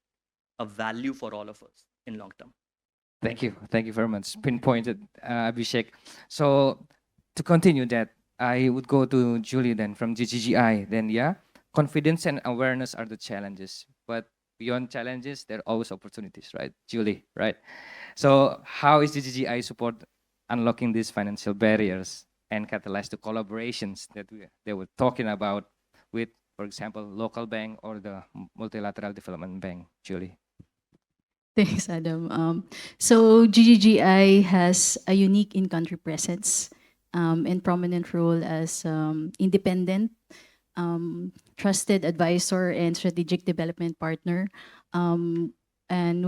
a value for all of us in long term. Thank you very much. Pinpointed, Abhishek. So to continue that, I would go to Julie then from GGGI. Then yeah, confidence and awareness are the challenges, but beyond challenges, there are always opportunities, right? Julie, right? So how is GGGI support unlocking these financial barriers and catalyze the collaborations that they were talking about with, for example, local bank or the multilateral development bank? Julie. Thanks, Adam. So GGGI has a unique in-country presence and prominent role as independent, trusted advisor and strategic development partner. And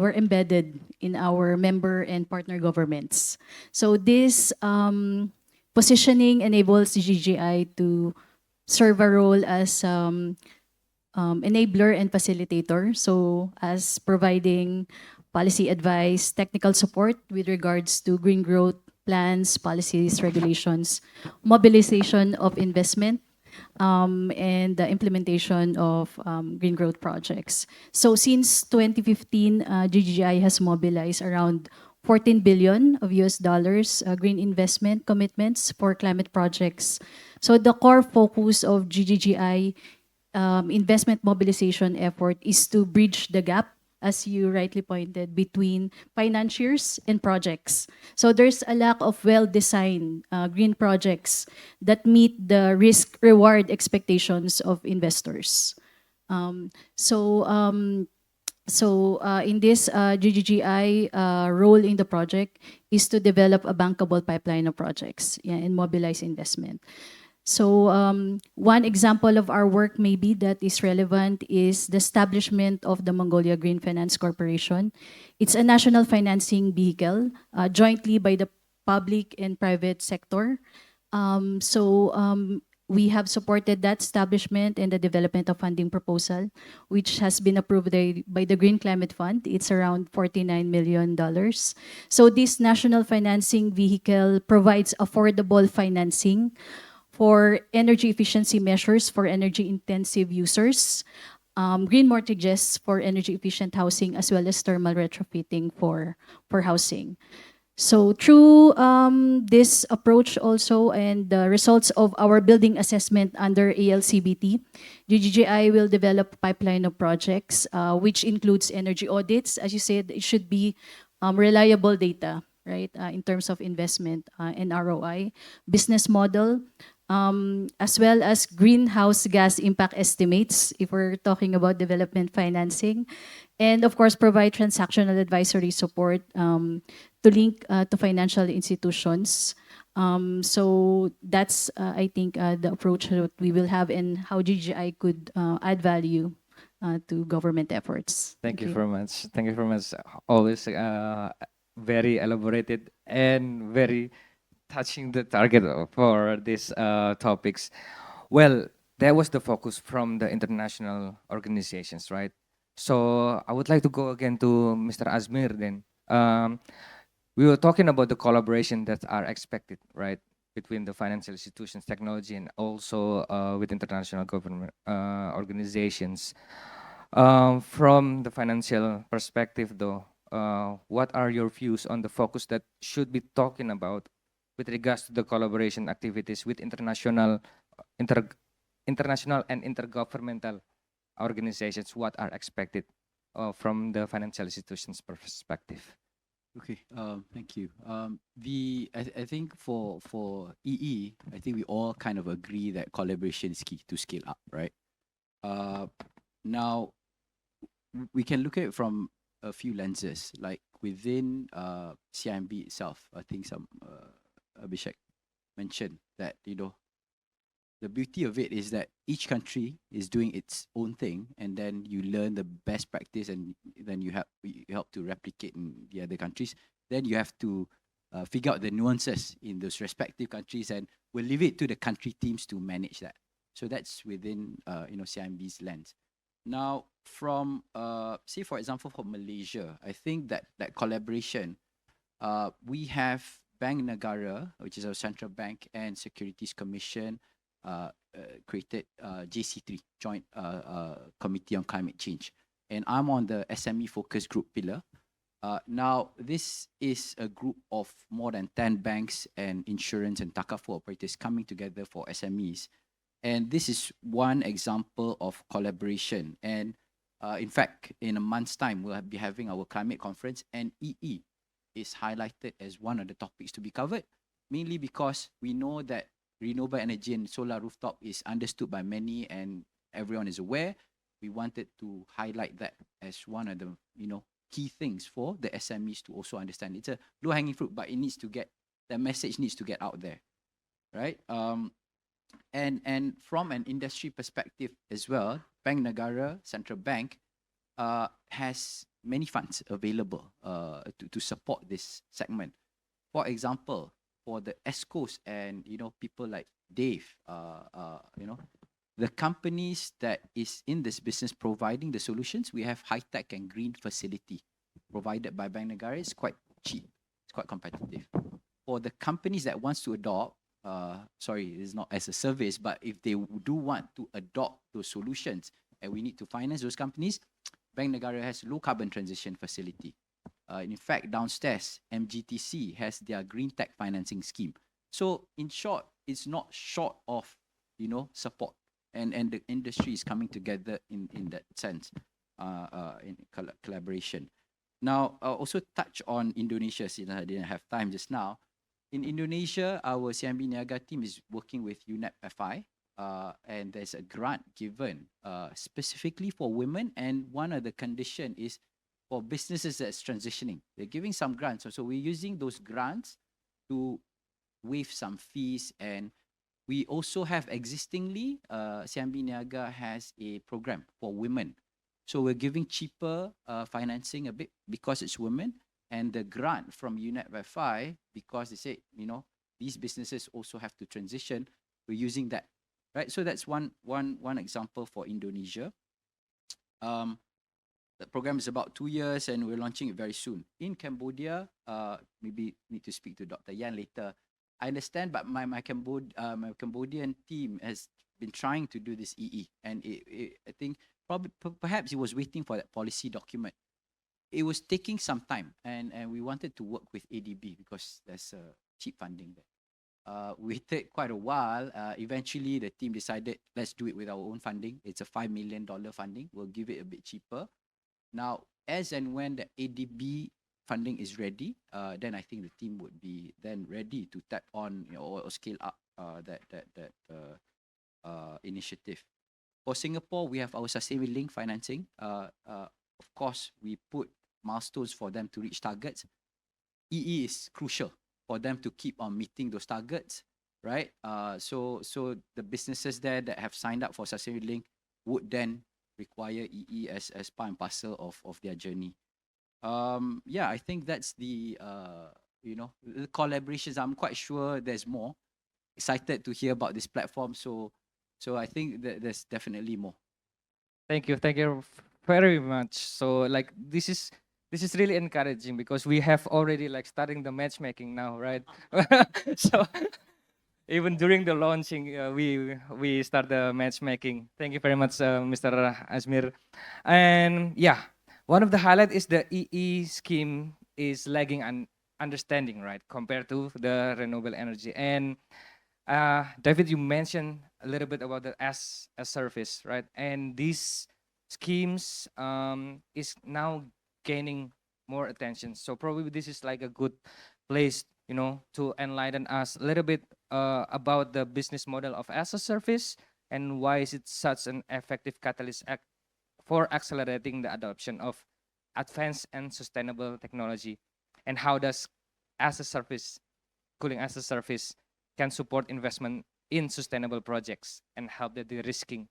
we're embedded in our member and partner governments. So this positioning enables GGGI to serve a role as enabler and facilitator. So as providing policy advice, technical support with regards to green growth plans, policies, regulations, mobilization of investment, and the implementation of green growth projects. So since 2015, GGI has mobilized around 14 billion of US dollars green investment commitments for climate projects. So the core focus of GGGI investment mobilization effort is to bridge the gap, as you rightly pointed, between financiers and projects. So there's a lack of well-designed green projects that meet the risk-reward expectations of investors. In this GGGI role in the project is to develop a bankable pipeline of projects, and mobilize investment. So one example of our work maybe that is relevant is the establishment of the Mongolia Green Finance Corporation. It's a national financing vehicle jointly by the public and private sector. We have supported that establishment and the development of funding proposal, which has been approved by the Green Climate Fund. It's around $49 million. So this national financing vehicle provides affordable financing for energy efficiency measures for energy-intensive users, green mortgages for energy efficient housing, as well as thermal retrofitting for housing. So through this approach also and the results of our building assessment under ALCBT, GGGI will develop a pipeline of projects, which includes energy audits. As you said, it should be reliable data, right, in terms of investment and ROI, business model, as well as greenhouse gas impact estimates, if we're talking about development financing, and of course, provide transactional advisory support to link to financial institutions. So that's, I think, the approach that we will have and how GGI could add value to government efforts. Thank you very much. Thank you very much. Always very elaborated and very touching the target for these topics. Well, that was the focus from the international organizations, right? So I would like to go again to Mr. Azmir then. We were talking about the collaboration that are expected, right, between the financial institutions, technology, and also with international government organizations. From the financial perspective, though, what are your views on the focus that should be talking about with regards to the collaboration activities with international and intergovernmental organizations? What are expected from the financial institutions perspective? Okay, thank you. I think for EE, I think we all kind of agree that collaboration is key to scale up, right? Now, we can look at it from a few lenses, like within CIMB itself. I think Abhishek mentioned that, you know, the beauty of it is that each country is doing its own thing, and then you learn the best practice, and then you help to replicate in the other countries. Then you have to figure out the nuances in those respective countries, and we'll leave it to the country teams to manage that. So that's within CIMB's lens. Now, from say for example for Malaysia, I think that collaboration, we have Bank Negara, which is our central bank, and Securities Commission created JC3, Joint Committee on Climate Change, and I'm on the SME focus group pillar. Now, this is a group of more than 10 banks and insurance and Takaful operators coming together for SMEs. And this is one example of collaboration. And in fact, in a month's time, we'll be having our climate conference, and EE is highlighted as one of the topics to be covered, mainly because we know that renewable energy and solar rooftop is understood by many and everyone is aware. We wanted to highlight that as one of the key things for the SMEs to also understand. It's a low-hanging fruit, but the message needs to get out there, right? And from an industry perspective as well, Bank Negara Central Bank has many funds available to support this segment. For example, for the ESCOs and people like Dave, the companies that is in this business providing the solutions, we have high tech and green facility provided by Bank Negara. It's quite cheap, it's quite competitive. For the companies that wants to adopt, it's not as a service, but if they do want to adopt those solutions and we need to finance those companies, Bank Negara has low carbon transition facility. In fact, downstairs, MGTC has their green tech financing scheme. So in short, it's not short of support, and the industry is coming together in that sense, in collaboration. Now, I'll also touch on Indonesia, since I didn't have time just now. In Indonesia, our CIMB Niaga team is working with UNEP-FI, and there's a grant given specifically for women, and one of the condition is for businesses that's transitioning. They're giving some grants, so we're using those grants to waive some fees, and we also have existingly, CIMB Niaga has a program for women. So we're giving cheaper financing a bit because it's women, and the grant from UNEP-FI, because they say, these businesses also have to transition, we're using that, right? So that's one example for Indonesia. The program is about 2 years, and we're launching it very soon. In Cambodia, maybe need to speak to Dr. Yan later. I understand, but my Cambodian team has been trying to do this EE, and I think probably perhaps he was waiting for that policy document. It was taking some time, and we wanted to work with ADB because there's cheap funding there. We waited quite a while. Eventually, the team decided, let's do it with our own funding. It's a $5 million funding. We'll give it a bit cheaper. Now, as and when the ADB funding is ready, then I think the team would be then ready to tap on, or scale up that initiative. For Singapore, we have our sustainability linked financing. Of course, we put milestones for them to reach targets. EE is crucial for them to keep on meeting those targets, right? So the businesses there that have signed up for sustainability link would then require EE as part and parcel of their journey. Yeah, I think that's the the collaborations. I'm quite sure there's more. Excited to hear about this platform. So I think that there's definitely more. Thank you very much. So like this is really encouraging because we have already like starting the matchmaking now, right? So even during the launching, we start the matchmaking. Thank you very much, Mr. Asmir. And yeah, one of the highlight is the EE scheme is lagging understanding, right, compared to the renewable energy. And David, you mentioned a little bit about the as a service, right? And these schemes is now gaining more attention. So probably this is like a good place, to enlighten us a little bit about the business model of as a service and why is it such an effective catalyst for accelerating the adoption of advanced and sustainable technology, and how does as a service, cooling as a service, can support investment in sustainable projects and help the de-risking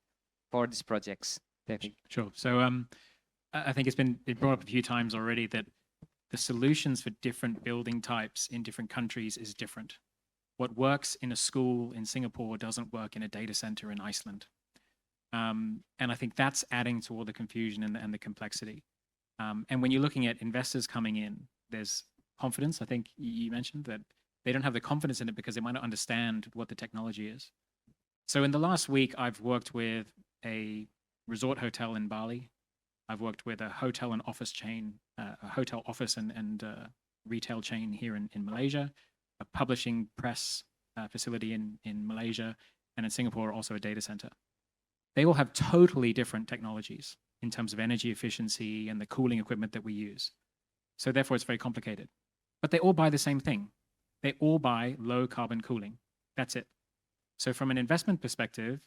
for these projects. David. Sure. So I think it's been brought up a few times already that the solutions for different building types in different countries is different. What works in a school in Singapore doesn't work in a data center in Iceland. And I think that's adding to all the confusion and the complexity. And when you're looking at investors coming in, there's confidence. I think you mentioned that they don't have the confidence in it because they might not understand what the technology is. So in the last week, I've worked with a resort hotel in Bali. I've worked with a hotel and office chain, a hotel office and retail chain here in Malaysia, a publishing press facility in Malaysia, and in Singapore also a data center. They all have totally different technologies in terms of energy efficiency and the cooling equipment that we use. So therefore it's very complicated. But they all buy the same thing. They all buy low carbon cooling. That's it. So from an investment perspective,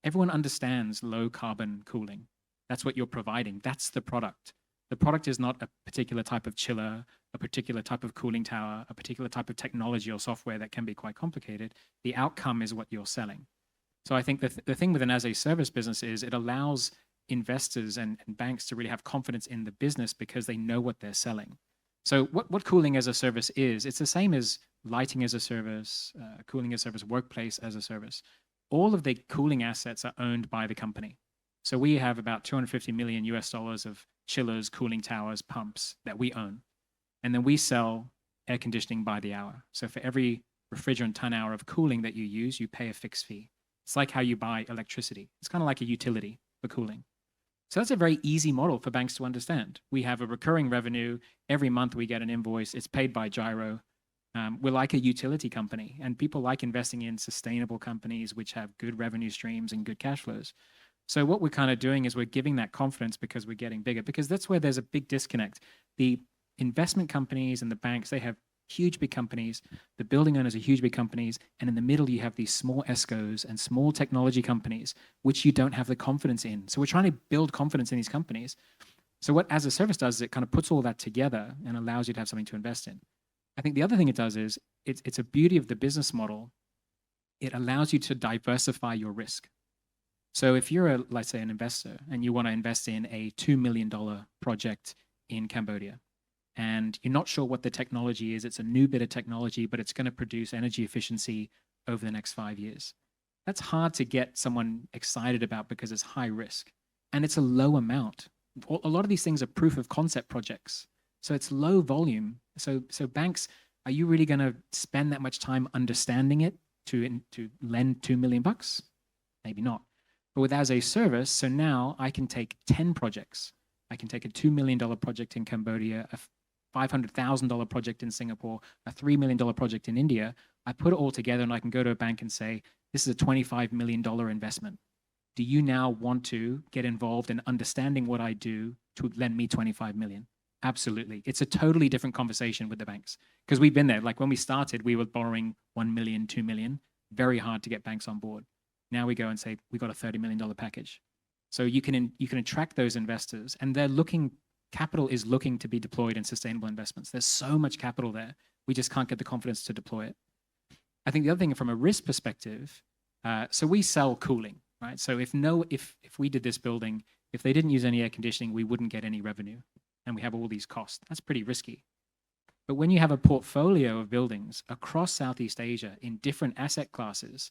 everyone understands low carbon cooling. That's what you're providing. That's the product. The product is not a particular type of chiller, a particular type of cooling tower, a particular type of technology or software that can be quite complicated. The outcome is what you're selling. So I think the thing with an as a service business is it allows investors and banks to really have confidence in the business because they know what they're selling. So what cooling as a service is, it's the same as lighting as a service, cooling as a service, workplace as a service. All of the cooling assets are owned by the company. So we have about $250 million of chillers, cooling towers, pumps that we own. And then we sell air conditioning by the hour. So for every refrigerant ton hour of cooling that you use, you pay a fixed fee. It's like how you buy electricity. It's kind of like a utility for cooling. So that's a very easy model for banks to understand. We have a recurring revenue. Every month we get an invoice. It's paid by Gyro. We're like a utility company, and people like investing in sustainable companies which have good revenue streams and good cash flows. So what we're kind of doing is we're giving that confidence because we're getting bigger, because that's where there's a big disconnect. The investment companies and the banks, they have huge big companies. The building owners are huge big companies. And in the middle, you have these small ESCOs and small technology companies, which you don't have the confidence in. So we're trying to build confidence in these companies. So what as a service does is it kind of puts all that together and allows you to have something to invest in. I think the other thing it does is it's a beauty of the business model. It allows you to diversify your risk. So if you're, let's say, an investor and you want to invest in a $2 million project in Cambodia, and you're not sure what the technology is, it's a new bit of technology, but it's going to produce energy efficiency over the next 5 years. That's hard to get someone excited about because it's high risk and it's a low amount. A lot of these things are proof of concept projects. So it's low volume. So banks, are you really going to spend that much time understanding it to lend $2 million? Maybe not. But with as a service, so now I can take 10 projects. I can take a $2 million project in Cambodia, a $500,000 project in Singapore, a $3 million project in India. I put it all together and I can go to a bank and say, this is a $25 million investment. Do you now want to get involved in understanding what I do to lend me 25 million? Absolutely. It's a totally different conversation with the banks because we've been there. Like when we started, we were borrowing 1 million, 2 million, very hard to get banks on board. Now we go and say, we got a $30 million package. So you can attract those investors and capital is looking to be deployed in sustainable investments. There's so much capital there. We just can't get the confidence to deploy it. I think the other thing from a risk perspective, so we sell cooling, right? So if we did this building, if they didn't use any air conditioning, we wouldn't get any revenue and we have all these costs. That's pretty risky. But when you have a portfolio of buildings across Southeast Asia in different asset classes,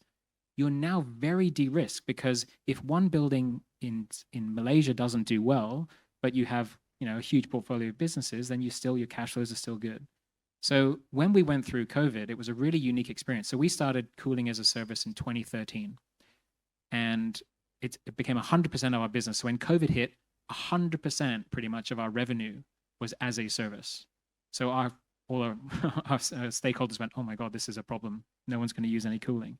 you're now very de-risked because if one building in Malaysia doesn't do well, but you have a huge portfolio of businesses, then your cash flows are still good. So when we went through COVID, it was a really unique experience. So we started cooling as a service in 2013, and it became 100% of our business. So when COVID hit, 100% pretty much of our revenue was as a service. So all our stakeholders went, oh my God, this is a problem. No one's going to use any cooling.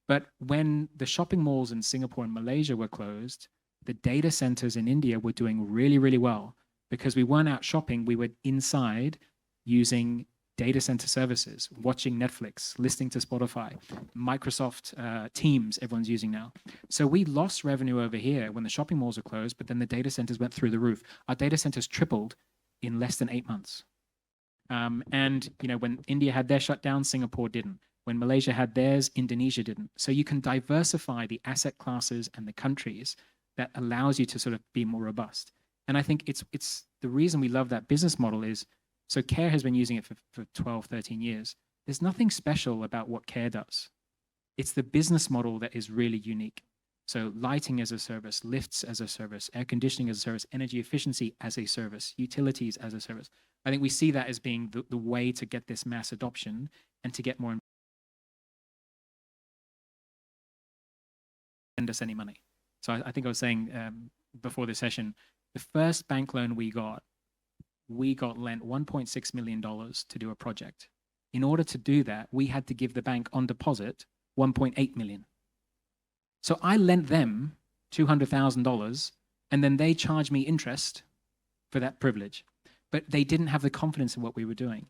But when the shopping malls in Singapore and Malaysia were closed, the data centers in India were doing really, really well because we weren't out shopping. We were inside using data center services, watching Netflix, listening to Spotify, Microsoft Teams, everyone's using now. So we lost revenue over here when the shopping malls are closed, but then the data centers went through the roof. Our data centers tripled in less than 8 months. And when India had their shutdown, Singapore didn't. When Malaysia had theirs, Indonesia didn't. So you can diversify the asset classes and the countries that allows you to sort of be more robust. And I think it's the reason we love that business model is, so CARE has been using it for 12, 13 years. There's nothing special about what CARE does. It's the business model that is really unique. So lighting as a service, lifts as a service, air conditioning as a service, energy efficiency as a service, utilities as a service. I think we see that as being the way to get this mass adoption and to get more lend us any money. So I think I was saying before this session, the first bank loan we got lent $1.6 million to do a project. In order to do that, we had to give the bank on deposit $1.8 million. So I lent them $200,000 and then they charged me interest for that privilege. But they didn't have the confidence in what we were doing.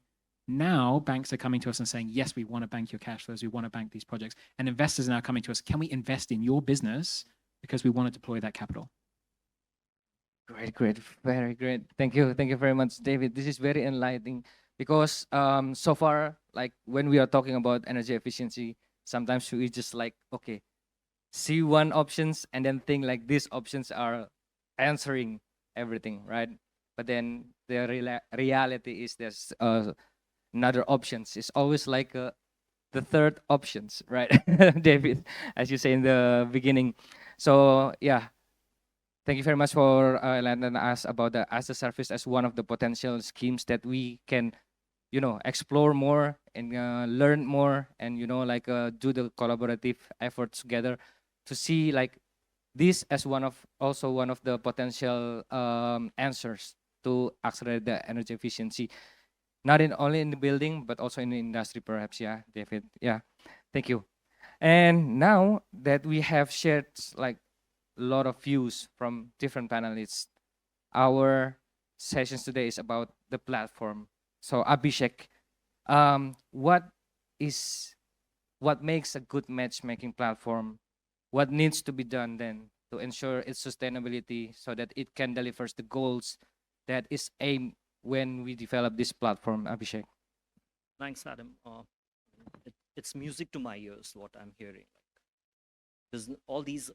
Now banks are coming to us and saying, yes, we want to bank your cash flows. We want to bank these projects. And investors are now coming to us, can we invest in your business because we want to deploy that capital? Great, very great. Thank you very much, David. This is very enlightening because so far, like when we are talking about energy efficiency, sometimes we just like, okay, see one options and then think like these options are answering everything, right? But then the reality is there's another options. It's always like the third options, right, David, as you say in the beginning. So yeah. Thank you very much for enlightening us about the as a service as one of the potential schemes that we can, explore more and learn more and, do the collaborative efforts together to see like this as one of the potential answers to accelerate the energy efficiency, not only in the building, but also in the industry perhaps. Yeah, David. Yeah, thank you. And now that we have shared like a lot of views from different panelists, our sessions today is about the platform. So Abhishek, what makes a good matchmaking platform? What needs to be done then to ensure its sustainability so that it can deliver the goals that is aimed when we develop this platform, Abhishek? Thanks, Adam. It's music to my ears what I'm hearing. There's all these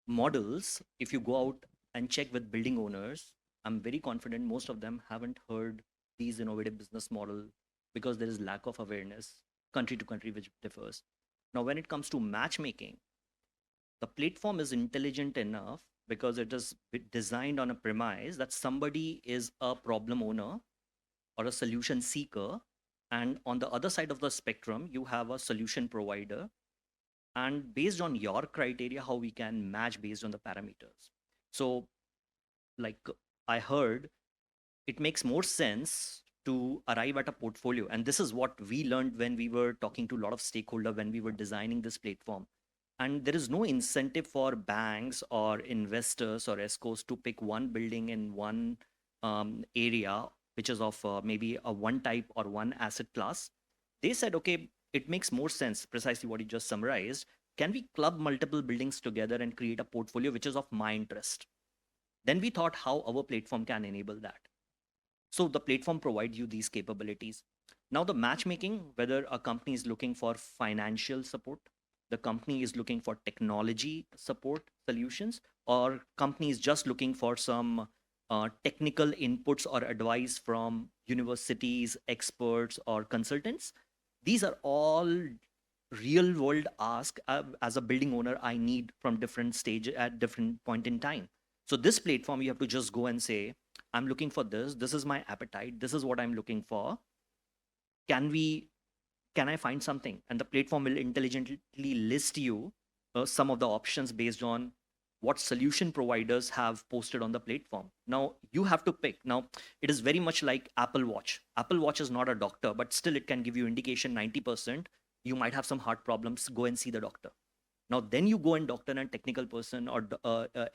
models. If you go out and check with building owners, I'm very confident most of them haven't heard these innovative business model because there is lack of awareness country to country, which differs. Now, when it comes to matchmaking, the platform is intelligent enough because it is designed on a premise that somebody is a problem owner or a solution seeker. And on the other side of the spectrum, you have a solution provider and based on your criteria, how we can match based on the parameters. So, like I heard, it makes more sense to arrive at a portfolio. And this is what we learned when we were talking to a lot of stakeholders when we were designing this platform. And there is no incentive for banks or investors or ESCOs to pick one building in one area, which is of maybe a one type or one asset class. They said, okay, it makes more sense, precisely what you just summarized. Can we club multiple buildings together and create a portfolio which is of my interest? Then we thought how our platform can enable that. So the platform provides you these capabilities. Now the matchmaking, whether a company is looking for financial support, the company is looking for technology support solutions, or company is just looking for some technical inputs or advice from universities, experts, or consultants. These are all real world ask as a building owner I need from different stage at different point in time. So this platform, you have to just go and say, I'm looking for this. This is my appetite. This is what I'm looking for. Can I find something? And the platform will intelligently list you some of the options based on what solution providers have posted on the platform. Now you have to pick. Now it is very much like Apple Watch. Apple Watch is not a doctor, but still it can give you indication 90%. You might have some heart problems, go and see the doctor. Now then you go and doctor and technical person or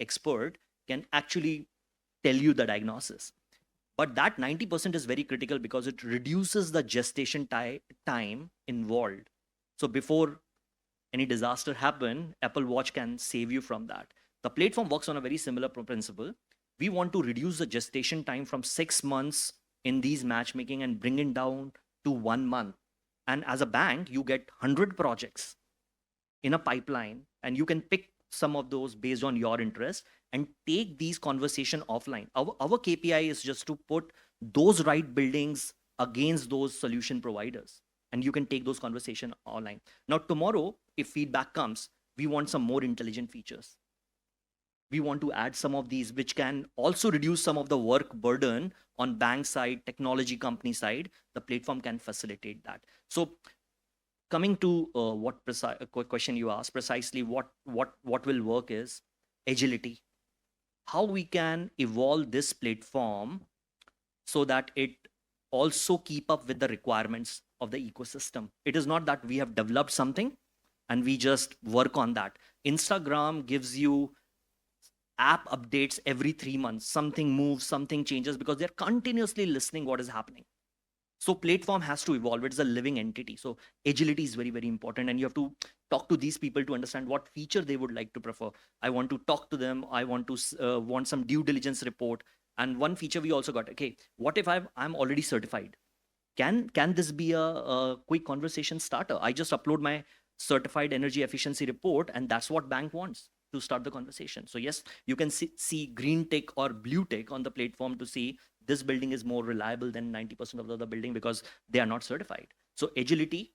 expert can actually tell you the diagnosis. But that 90% is very critical because it reduces the gestation time involved. So before any disaster happen, Apple Watch can save you from that. The platform works on a very similar principle. We want to reduce the gestation time from 6 months in these matchmaking and bring it down to 1 month. And as a bank, you get 100 projects in a pipeline, and you can pick some of those based on your interest and take these conversation offline. Our KPI is just to put those right buildings against those solution providers, and you can take those conversation online. Now, tomorrow, if feedback comes, we want some more intelligent features. We want to add some of these, which can also reduce some of the work burden on bank side, technology company side. The platform can facilitate that. So coming to what question you asked, precisely what will work is agility. How we can evolve this platform so that it also keep up with the requirements of the ecosystem. It is not that we have developed something and we just work on that. Instagram gives you app updates every 3 months. Something moves, something changes, because they're continuously listening what is happening. So platform has to evolve. It's a living entity. So agility is very, very important. And you have to talk to these people to understand what feature they would like to prefer. I want to talk to them. I want to want some due diligence report. And one feature we also got, okay, what if I'm already certified? Can this be a quick conversation starter? I just upload my certified energy efficiency report, and that's what bank wants to start the conversation. So yes, you can see green tick or blue tick on the platform to see this building is more reliable than 90% of the other building because they are not certified. So agility.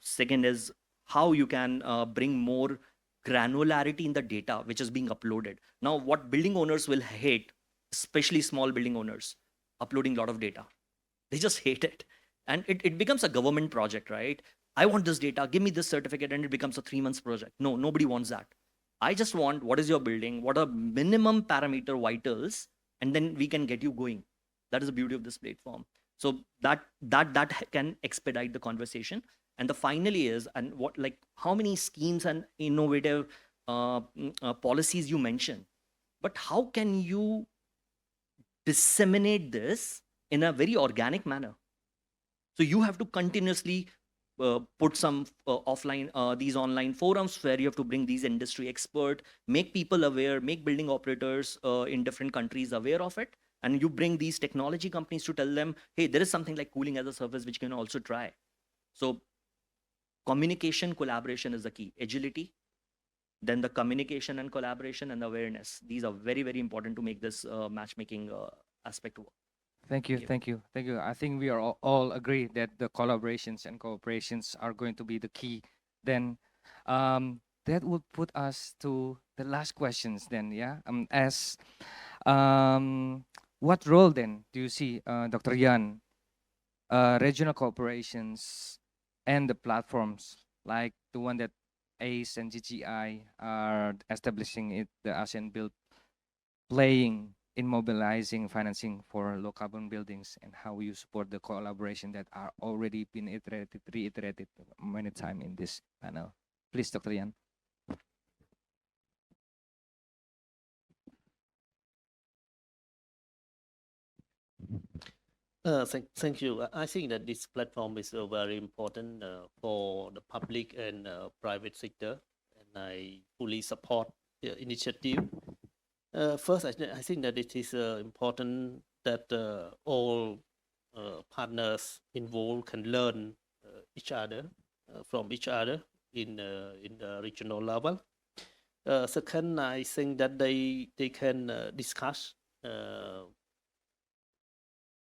Second is how you can bring more granularity in the data which is being uploaded. Now, what building owners will hate, especially small building owners, uploading a lot of data. They just hate it. And it becomes a government project, right? I want this data, give me this certificate, and it becomes a 3 months project. No, nobody wants that. I just want what is your building, what are minimum parameter vitals, and then we can get you going. That is the beauty of this platform. So that can expedite the conversation. And the finally is, and what, like how many schemes and innovative policies you mentioned, but how can you disseminate this in a very organic manner? So you have to continuously put some these online forums where you have to bring these industry expert, make people aware, make building operators in different countries aware of it. And you bring these technology companies to tell them, hey, there is something like cooling as a service which you can also try. So communication, collaboration is the key. Agility, then the communication and collaboration and awareness. These are very, very important to make this matchmaking aspect work. Thank you. I think we are all agree that the collaborations and cooperations are going to be the key. Then that would put us to the last questions then, yeah? What role then do you see, Dr. Yan, regional cooperations and the platforms like the one that ACE and GGI are establishing the ASEAN Build playing in mobilizing financing for low carbon buildings, and how you support the collaboration that are already been reiterated many times in this panel. Please, Dr. Yan. Thank you. I think that this platform is very important for the public and private sector, and I fully support the initiative. First, I think that it is important that all partners involved can learn each other from each other in the regional level. Second, I think that they can discuss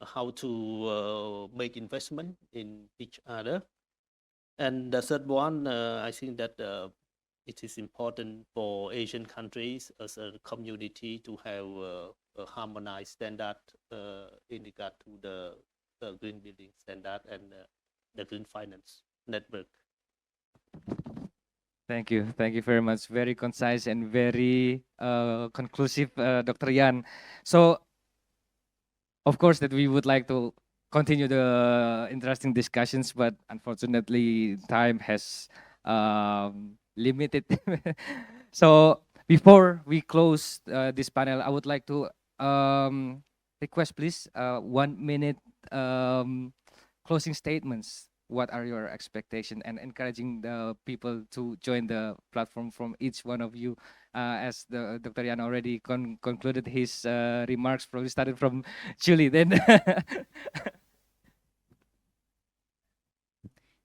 how to make investment in each other. And the third one, I think that it is important for Asian countries as a community to have a harmonized standard in regard to the green building standard and the green finance network. Thank you. Thank you very much. Very concise and very conclusive, Dr. Yan. So, of course, that we would like to continue the interesting discussions, but unfortunately, time has limited. So, before we close this panel, I would like to request, please, 1 minute closing statements. What are your expectations, and encouraging the people to join the platform from each one of you, as the Dr. Yan already concluded his remarks. Probably started from Julie then.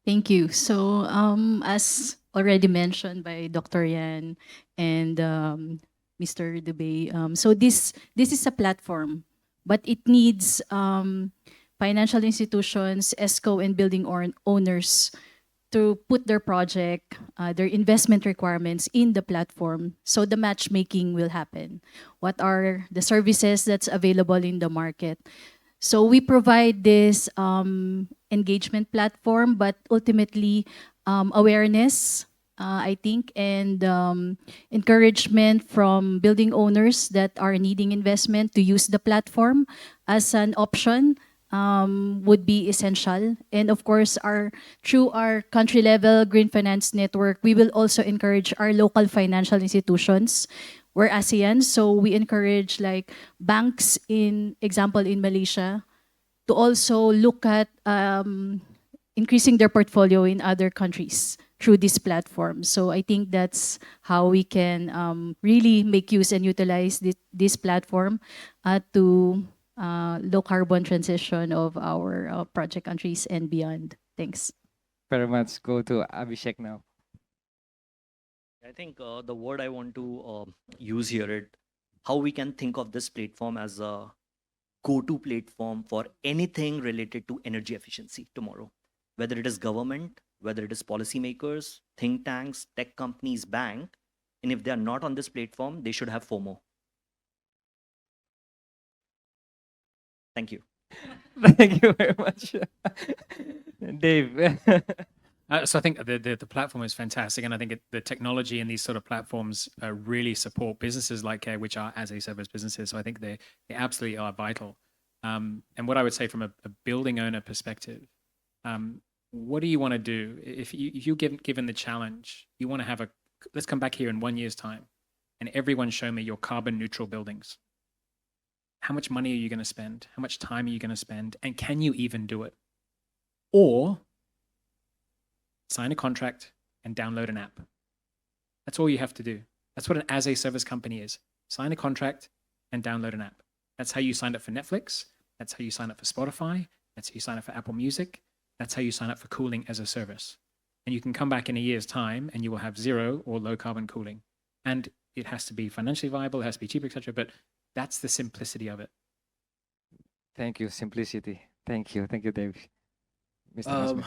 Thank you. So, as already mentioned by Dr. Yan and Mr. Dubey, so this is a platform, but it needs financial institutions, ESCO, and building owners to put their project, their investment requirements in the platform, so the matchmaking will happen. What are the services that's available in the market? So we provide this engagement platform, but ultimately awareness, I think, and encouragement from building owners that are needing investment to use the platform as an option would be essential. And of course, through our country level green finance network, we will also encourage our local financial institutions. We're ASEAN, so we encourage like banks, in example in Malaysia, to also look at increasing their portfolio in other countries through this platform. So I think that's how we can really make use and utilize this platform to low carbon transition of our project countries and beyond. Thanks. Very much. Go to Abhishek now. I think the word I want to use here is how we can think of this platform as a go-to platform for anything related to energy efficiency tomorrow, whether it is government, whether it is policymakers, think tanks, tech companies, bank, and if they are not on this platform, they should have FOMO. Thank you. Thank you very much, Dave. So I think the platform is fantastic, and I think the technology and these sort of platforms really support businesses like CARE, which are as a service businesses. So I think they absolutely are vital. And what I would say from a building owner perspective, what do you want to do if you're given the challenge? You want to have let's come back here in 1 year's time, and everyone show me your carbon neutral buildings. How much money are you going to spend? How much time are you going to spend? And can you even do it? Or sign a contract and download an app. That's all you have to do. That's what an as a service company is. Sign a contract and download an app. That's how you sign up for Netflix. That's how you sign up for Spotify. That's how you sign up for Apple Music. That's how you sign up for cooling as a service. And you can come back in a year's time and you will have zero or low carbon cooling. And it has to be financially viable, it has to be cheap, etc. But that's the simplicity of it. Thank you, simplicity. Thank you, Dave. Mr. Hasmi.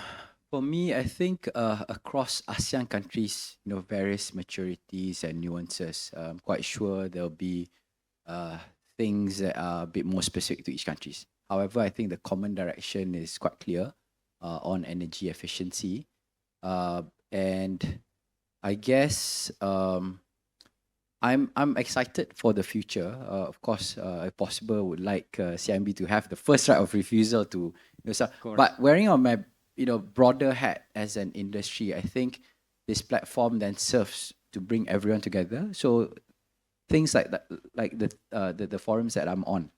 For me, I think across ASEAN countries, various maturities and nuances. I'm quite sure there'll be things that are a bit more specific to each country. However, I think the common direction is quite clear on energy efficiency, and I guess I'm excited for the future. Of course, if possible, would like CIMB to have the first right of refusal to, but wearing on my broader hat as an industry, I think this platform then serves to bring everyone together. So things like that, like the forums that I'm on,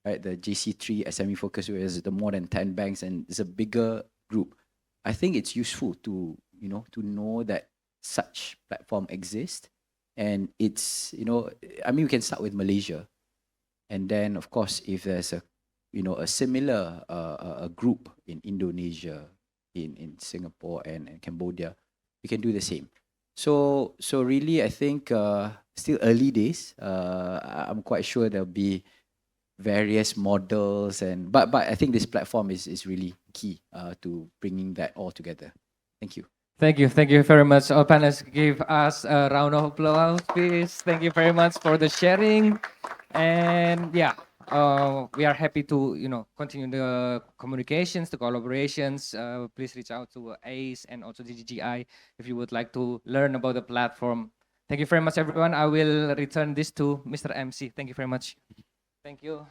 right? The JC3 SME focus, where there's the more than 10 banks and it's a bigger group. I think it's useful to know that such platform exists, and it's I mean, we can start with Malaysia, and then of course if there's a similar a group in Indonesia, in Singapore and Cambodia, we can do the same. So really, I think still early days. I'm quite sure there'll be various models, but I think this platform is really key to bringing that all together. Thank you. Thank you very much. All panelists, give us a round of applause, please. Thank you very much for the sharing, and yeah, we are happy to continue the communications, the collaborations. Please reach out to ACE and also DGGI if you would like to learn about the platform. Thank you very much, everyone. I will return this to Mr. MC. Thank you very much. Thank you.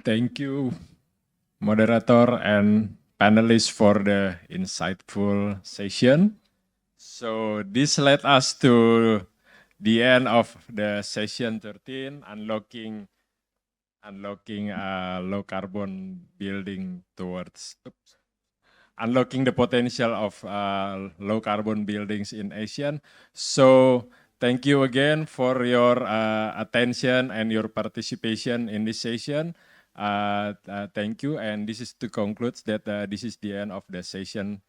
Thank you, moderator and panelists, for the insightful session. So this led us to the end of the session 13, unlocking low carbon building towards unlocking the potential of low carbon buildings in ASEAN. So thank you again for your attention and your participation in this session. Thank you, and this is to conclude that this is the end of the session